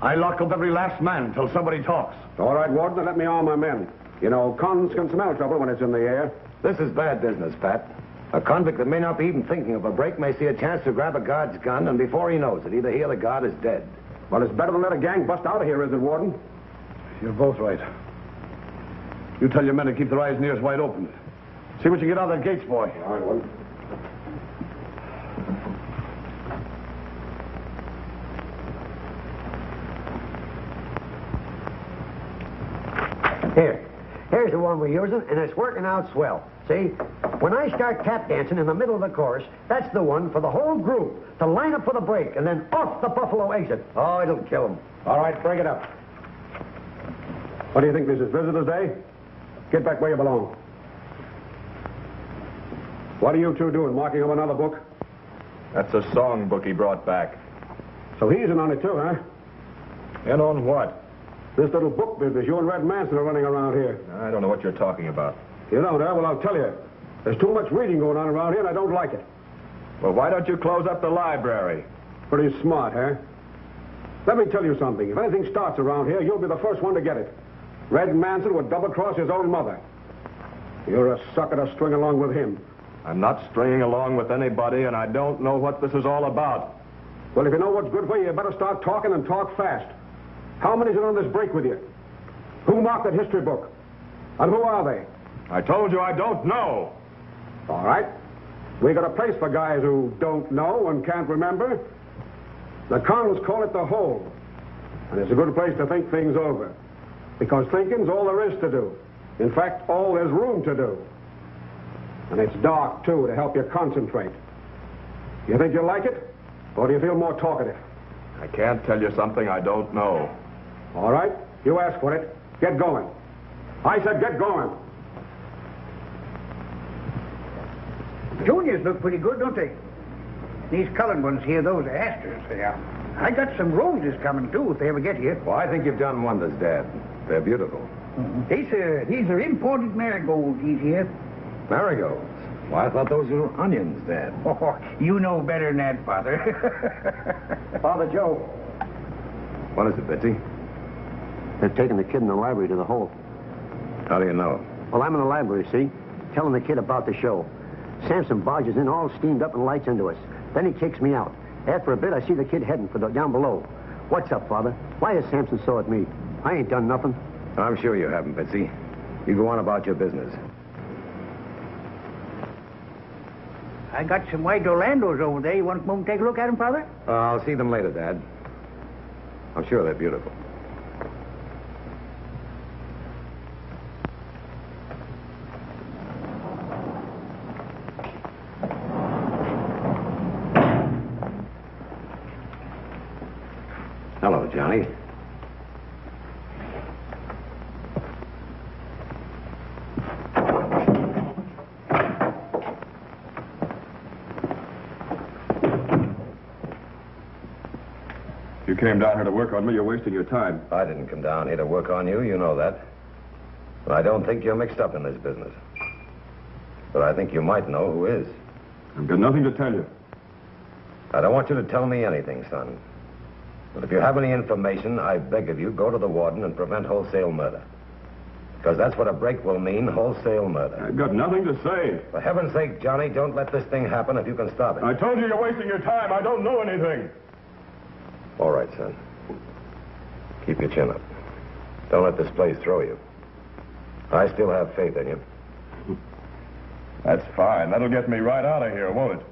I lock up every last man till somebody talks. All right, Warden, then let me arm my men. You know, cons can smell trouble when it's in the air. This is bad business, Pat. A convict that may not be even thinking of a break may see a chance to grab a guard's gun, and before he knows it, either he or the guard is dead. Well, it's better than let a gang bust out of here, is it, Warden? You're both right. You tell your men to keep their eyes and ears wide open. See what you get out of that Gates boy. All right, Warden. Here's the one we're using, and it's working out swell. See? When I start tap dancing in the middle of the chorus, that's the one for the whole group to line up for the break, and then off the buffalo exit. Oh, it'll kill them. All right, break it up. What do you think this is, Visitor's Day? Get back where you belong. What are you two doing, marking up another book? That's a song book he brought back. So he's in on it too, huh? And on what? This little book business you and Red Manson are running around here. I don't know what you're talking about. You don't, huh? Well, I'll tell you. There's too much reading going on around here, and I don't like it. Well, why don't you close up the library? Pretty smart, huh? Let me tell you something. If anything starts around here, you'll be the first one to get it. Red Manson would double-cross his own mother. You're a sucker to string along with him. I'm not stringing along with anybody, and I don't know what this is all about. Well, if you know what's good for you, you better start talking and talk fast. How many's in on this break with you? Who marked that history book? And who are they? I told you I don't know. All right. We got a place for guys who don't know and can't remember. The cons call it the hole. And it's a good place to think things over. Because thinking's all there is to do. In fact, all there's room to do. And it's dark, too, to help you concentrate. You think you'll like it? Or do you feel more talkative? I can't tell you something I don't know. All right. You asked for it. Get going. I said get going. Juniors look pretty good, don't they? These colored ones here, those are asters. They are. I got some roses coming, too, if they ever get here. Well, I think you've done wonders, Dad. They're beautiful. Mm-hmm. These are imported marigolds, these here. Marigolds? Well, I thought those were onions, Dad. Oh, you know better than that, Father. Father Joe. What is it, Bitsy? They're taking the kid in the library to the hole. How do you know? Well, I'm in the library, see? Telling the kid about the show. Samson barges in all steamed up and lights into us. Then he kicks me out. After a bit, I see the kid heading for down below. What's up, Father? Why is Samson so at me? I ain't done nothing. I'm sure you haven't, Bitsy. You go on about your business. I got some white Orlandos over there. You want to come and take a look at them, Father? I'll see them later, Dad. I'm sure they're beautiful. Hello, Johnny. You came down here to work on me, you're wasting your time. I didn't come down here to work on you, you know that. But I don't think you're mixed up in this business. But I think you might know who is. I've got nothing to tell you. I don't want you to tell me anything, son. But if you have any information, I beg of you, go to the warden and prevent wholesale murder. Because that's what a break will mean, wholesale murder. I've got nothing to say. For heaven's sake, Johnny, don't let this thing happen if you can stop it. I told you you're wasting your time. I don't know anything. All right, son. Keep your chin up. Don't let this place throw you. I still have faith in you. That's fine. That'll get me right out of here, won't it?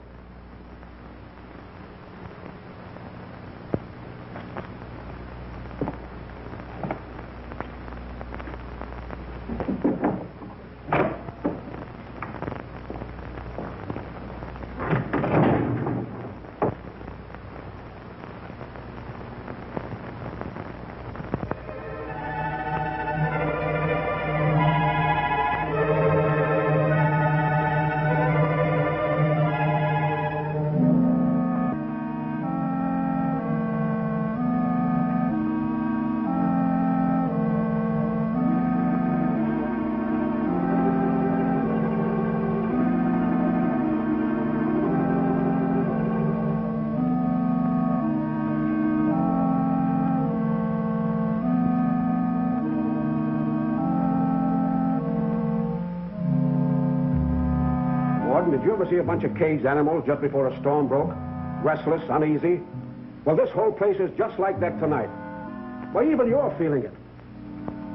Did you ever see a bunch of caged animals just before a storm broke? Restless, uneasy? Well, this whole place is just like that tonight. Why, even you're feeling it.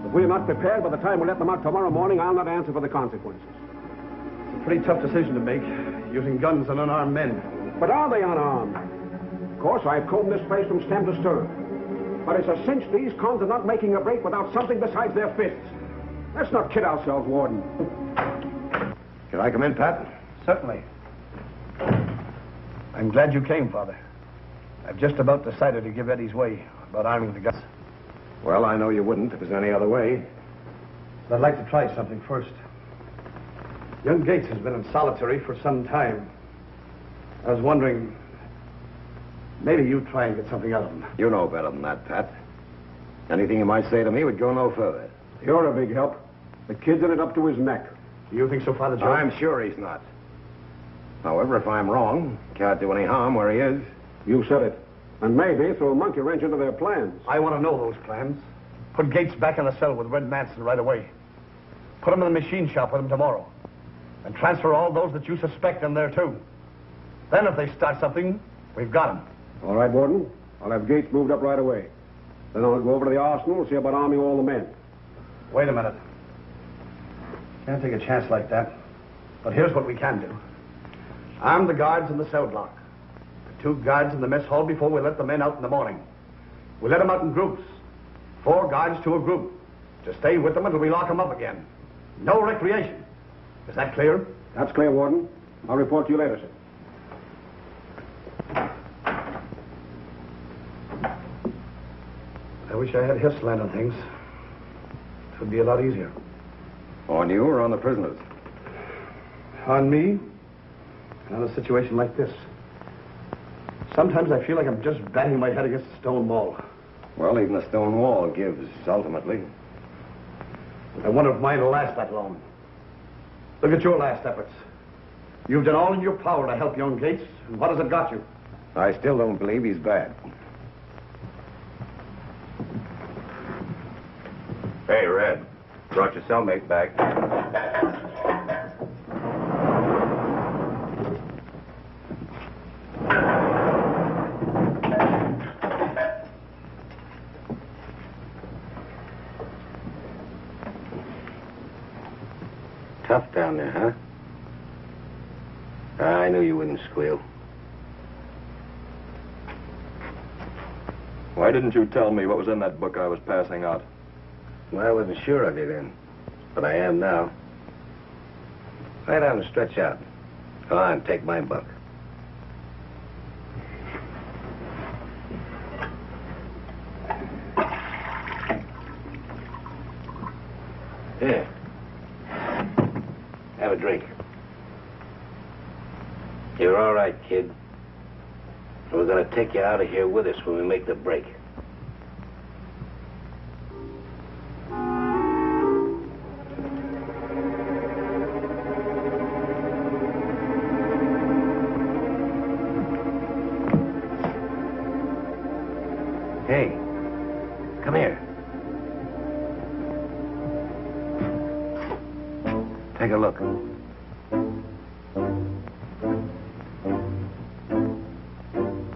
If we're not prepared by the time we let them out tomorrow morning, I'll not answer for the consequences. It's a pretty tough decision to make, using guns on unarmed men. But are they unarmed? Of course, I've combed this place from stem to stern. But it's a cinch these cons are not making a break without something besides their fists. Let's not kid ourselves, Warden. Can I come in, Pat? Certainly. I'm glad you came, Father. I've just about decided to give Eddie's way about arming the guns. Well, I know you wouldn't if there's any other way. But I'd like to try something first. Young Gates has been in solitary for some time. I was wondering, maybe you try and get something out of him. You know better than that, Pat. Anything you might say to me would go no further. You're a big help. The kid's in it up to his neck. Do you think so, Father Joe? I'm sure he's not. However, if I'm wrong, can't do any harm where he is. You said it. And maybe throw a monkey wrench into their plans. I want to know those plans. Put Gates back in the cell with Red Manson right away. Put him in the machine shop with him tomorrow. And transfer all those that you suspect in there, too. Then if they start something, we've got them. All right, Warden. I'll have Gates moved up right away. Then I'll go over to the arsenal and see about arming all the men. Wait a minute. Can't take a chance like that. But here's what we can do. Arm the guards in the cell block. The 2 guards in the mess hall before we let the men out in the morning. We let them out in groups. 4 guards to a group. To stay with them until we lock them up again. No recreation. Is that clear? That's clear, Warden. I'll report to you later, sir. I wish I had his slant on things. It would be a lot easier. On you or on the prisoners? On me? On a situation like this. Sometimes I feel like I'm just banging my head against a stone wall. Well, even a stone wall gives, ultimately. I wonder if mine will last that long. Look at your last efforts. You've done all in your power to help young Gates, and what has it got you? I still don't believe he's bad. Hey, Red. Brought your cellmate back. Tough down there, huh? I knew you wouldn't squeal. Why didn't you tell me what was in that book I was passing out? Well, I wasn't sure of you then, but I am now. Lie down and stretch out. Go on, take my book. Here. Have a drink. You're all right, kid. We're going to take you out of here with us when we make the break. Hey, come here. Take a look.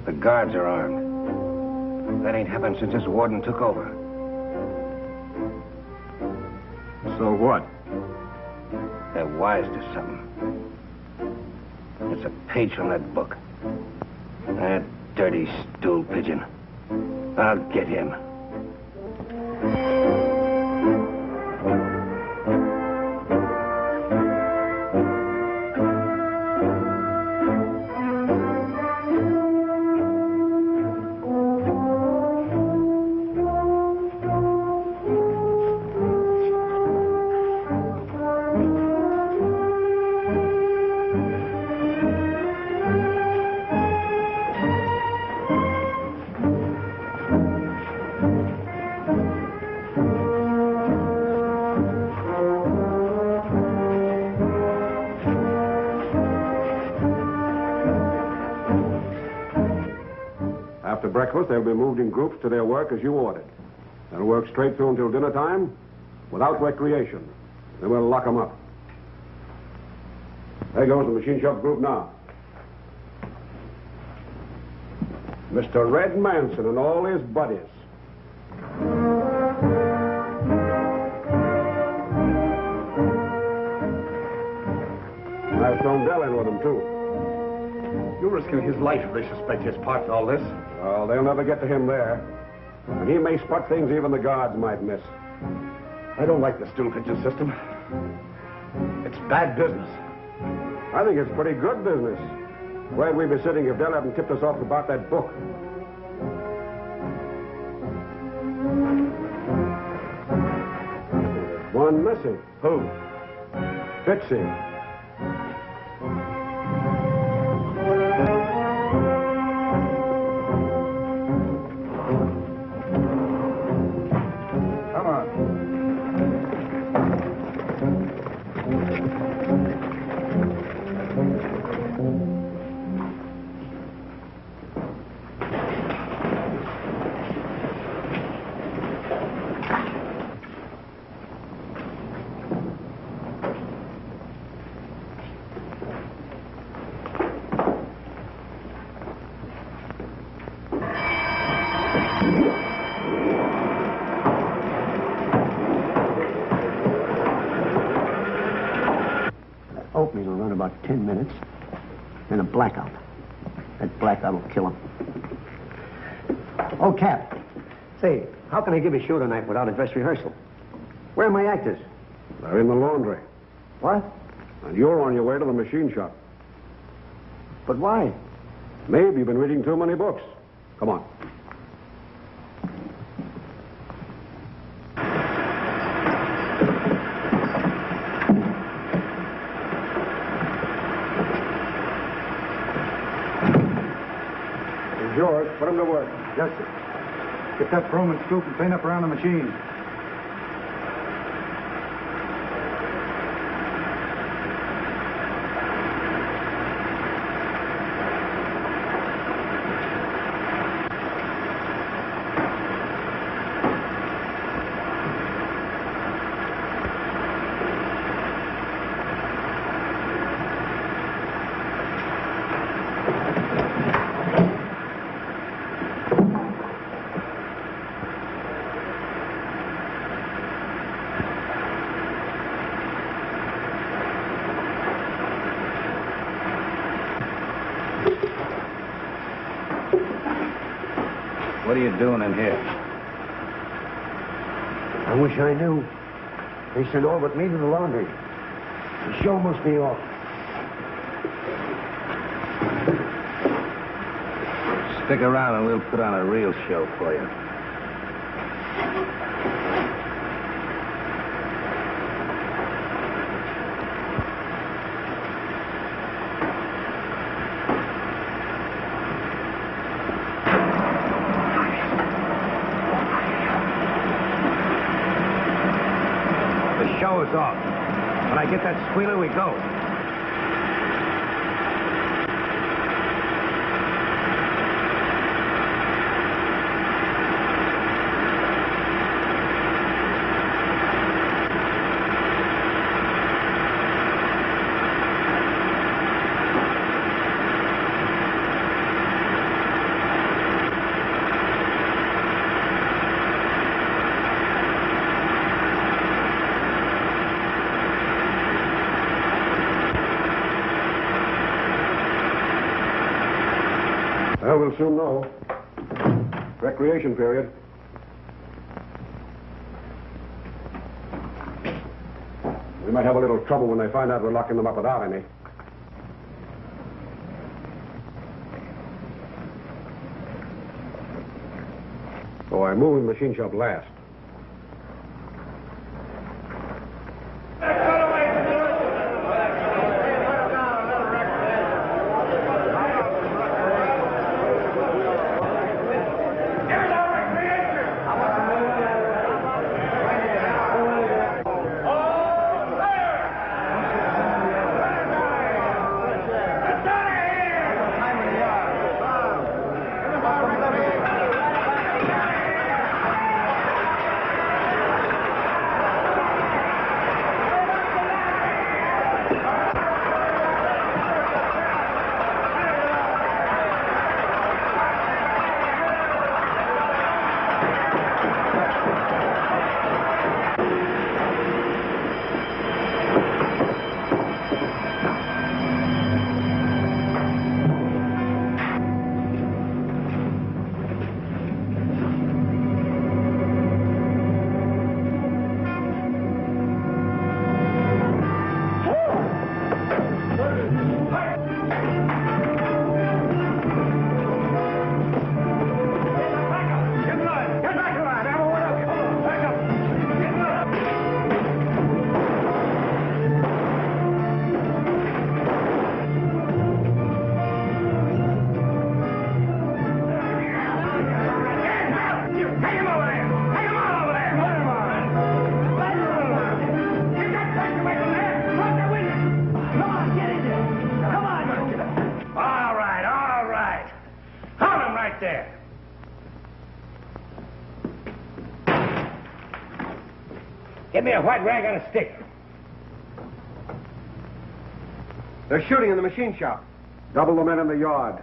The guards are armed. That ain't happened since this warden took over. So what? They're wise to something. It's a page from that book. That dirty stool pigeon. I'll get him. After breakfast, they'll be moved in groups to their work as you ordered. They'll work straight through until dinner time, without recreation. Then we'll lock them up. There goes the machine shop group now. Mr. Red Manson and all his buddies. I've thrown Dell in with them, too. You're risking his life if they suspect his part in all this. Well, they'll never get to him there. And he may spot things even the guards might miss. I don't like the stool pigeon system. It's bad business. I think it's pretty good business. Where'd we be sitting if Dell hadn't tipped us off about that book? There's one missing. Who? Bitsy. 10 minutes. Then a blackout. That blackout will kill him. Oh, Cap. Say, how can I give a show tonight without a dress rehearsal? Where are my actors? They're in the laundry. What? And you're on your way to the machine shop. But why? Maybe you've been reading too many books. Come on. He's yours. Put him to work. Yes, sir. Get that broom and scoop and clean up around the machine. What are you doing in here? I wish I knew. They sent all but me to the laundry. The show must be off. Stick around and we'll put on a real show for you. Show is off. When I get that squealer, we go. Well, we'll soon know. Recreation period. We might have a little trouble when they find out we're locking them up without any. So I moved the machine shop last. Give me a white rag on a stick. They're shooting in the machine shop. Double the men in the yard.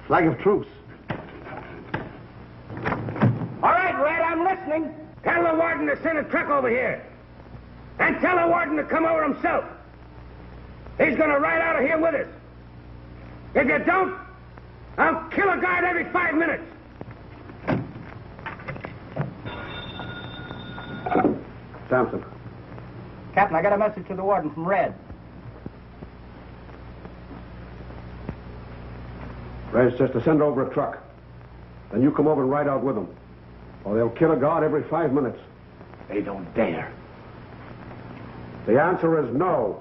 Flag of truce. All right, Red, I'm listening. Tell the warden to send a truck over here. And tell the warden to come over himself. He's going to ride out of here with us. If you don't, I'll kill a guard every 5 minutes. Samson. Captain, I got a message to the warden from Red. Red says to send over a truck. Then you come over and ride out with them. Or they'll kill a guard every 5 minutes. They don't dare. The answer is no.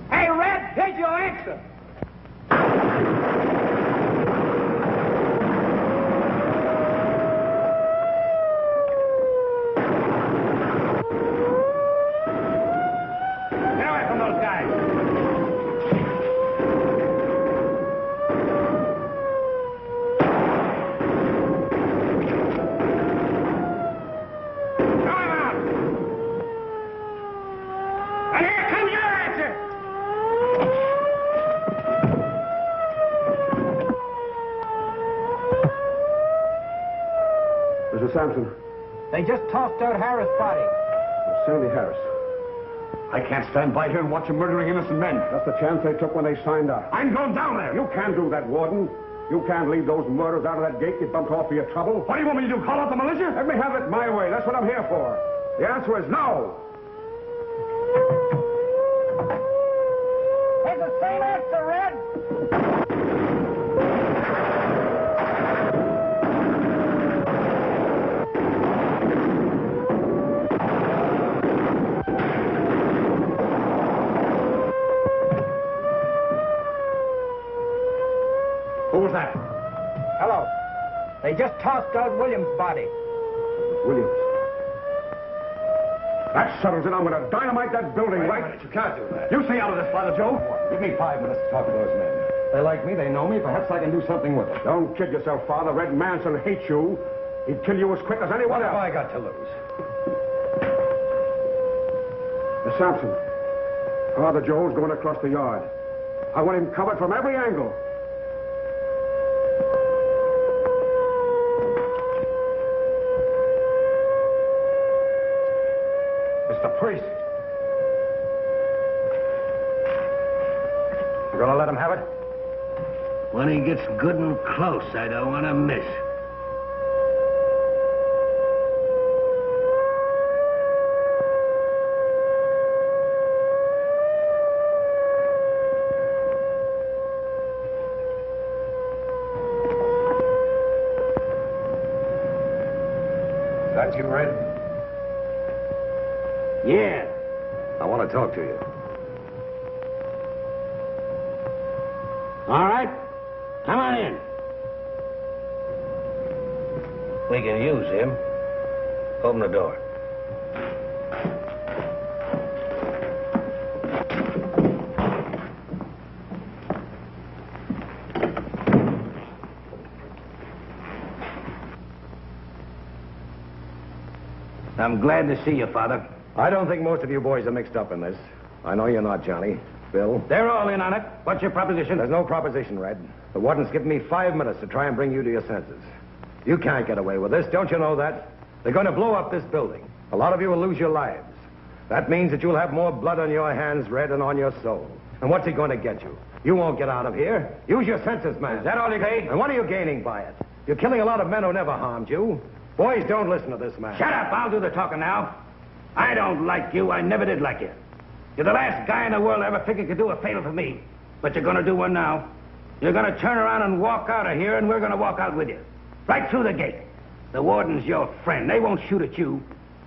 Hey, Red, here's your answer. Get away from those guys. Throw him out. And here comes your answer. Mr. Samson. They just tossed out Harris' body. Sandy Harris. I can't stand by here and watch them murdering innocent men. That's the chance they took when they signed up. I'm going down there. You can't do that, Warden. You can't leave those murderers out of that gate you bumped off for your trouble. What do you want me to do, call out the militia? Let me have it my way. That's what I'm here for. The answer is no. It's the same answer, Red. Who was that? Hello. They just tossed out William's body. Williams. That settles it. I'm going to dynamite that building, Wait a right? minute, you can't do that. You stay out of this, Father Joe. Give me 5 minutes to talk to those men. They like me, they know me, perhaps I can do something with them. Don't kid yourself, Father. Red Manson hates you. He'd kill you as quick as anyone What have else. I got to lose? Miss Samson, Father Joe's going across the yard. I want him covered from every angle. Mr. Priest. You gonna let him have it? When he gets good and close, I don't want to miss. Is that you, Red? Yeah. I want to talk to you. All right. Come on in. We can use him. Open the door. I'm glad to see you, Father. I don't think most of you boys are mixed up in this. I know you're not, Johnny. Bill? They're all in on it. What's your proposition? There's no proposition, Red. The warden's given me 5 minutes to try and bring you to your senses. You can't get away with this. Don't you know that? They're going to blow up this building. A lot of you will lose your lives. That means that you'll have more blood on your hands, Red, and on your soul. And what's it going to get you? You won't get out of here. Use your senses, man. Is that all you say? And what are you gaining by it? You're killing a lot of men who never harmed you. Boys, don't listen to this man. Shut up. I'll do the talking now. I don't like you. I never did like you. You're the last guy in the world I ever figured could do a favor for me. But you're going to do one now. You're going to turn around and walk out of here, and we're going to walk out with you. Right through the gate. The warden's your friend. They won't shoot at you.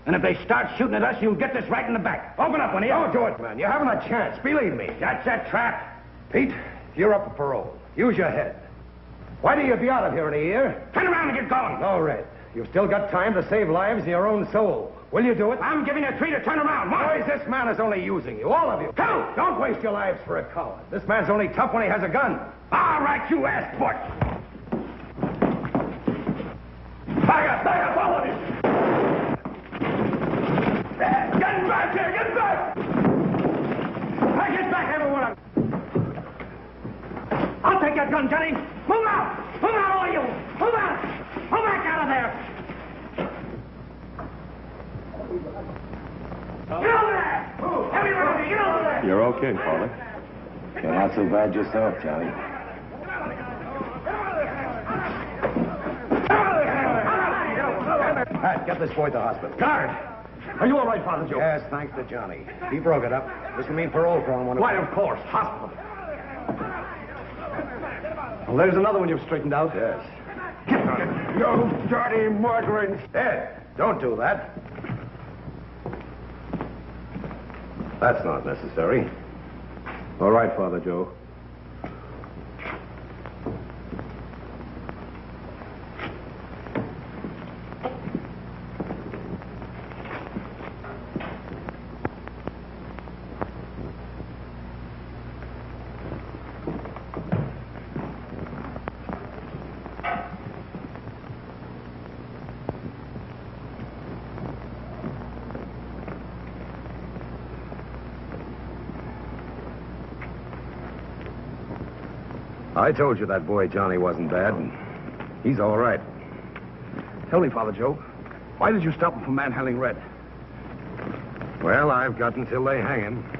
And if they start shooting at us, you'll get this right in the back. Open up, one of you. Don't do it, man. You haven't a chance. Believe me. That's a trap. Pete, you're up for parole. Use your head. Why do you be out of here in a year? Turn around and get going. No, Red. You've still got time to save lives and your own soul. Will you do it? I'm giving you 3 to turn around. Boys, this man is only using you, all of you. Go! Don't waste your lives for a coward. This man's only tough when he has a gun. All right, you ass put. Back up, all of you! Get back here, get back! Hey, get back, every one of you. I'll take your gun, Johnny. Move out! Move out, all of you! Move out! Move out! okay, Father. You're not so bad yourself, Charlie. Pat, get this boy to the hospital. Guard! Are you all right, Father Joe? Yes, thanks to Johnny. He broke it up. This will mean parole for him when... Why, of course. Hospital. Well, there's another one you've straightened out. Yes. You dirty murderers! Ed, don't do that. That's not necessary. All right, Father Joe. I told you that boy Johnny wasn't bad. He's all right. Tell me, Father Joe, why did you stop him from manhandling Red? Well, I've got until they hang him.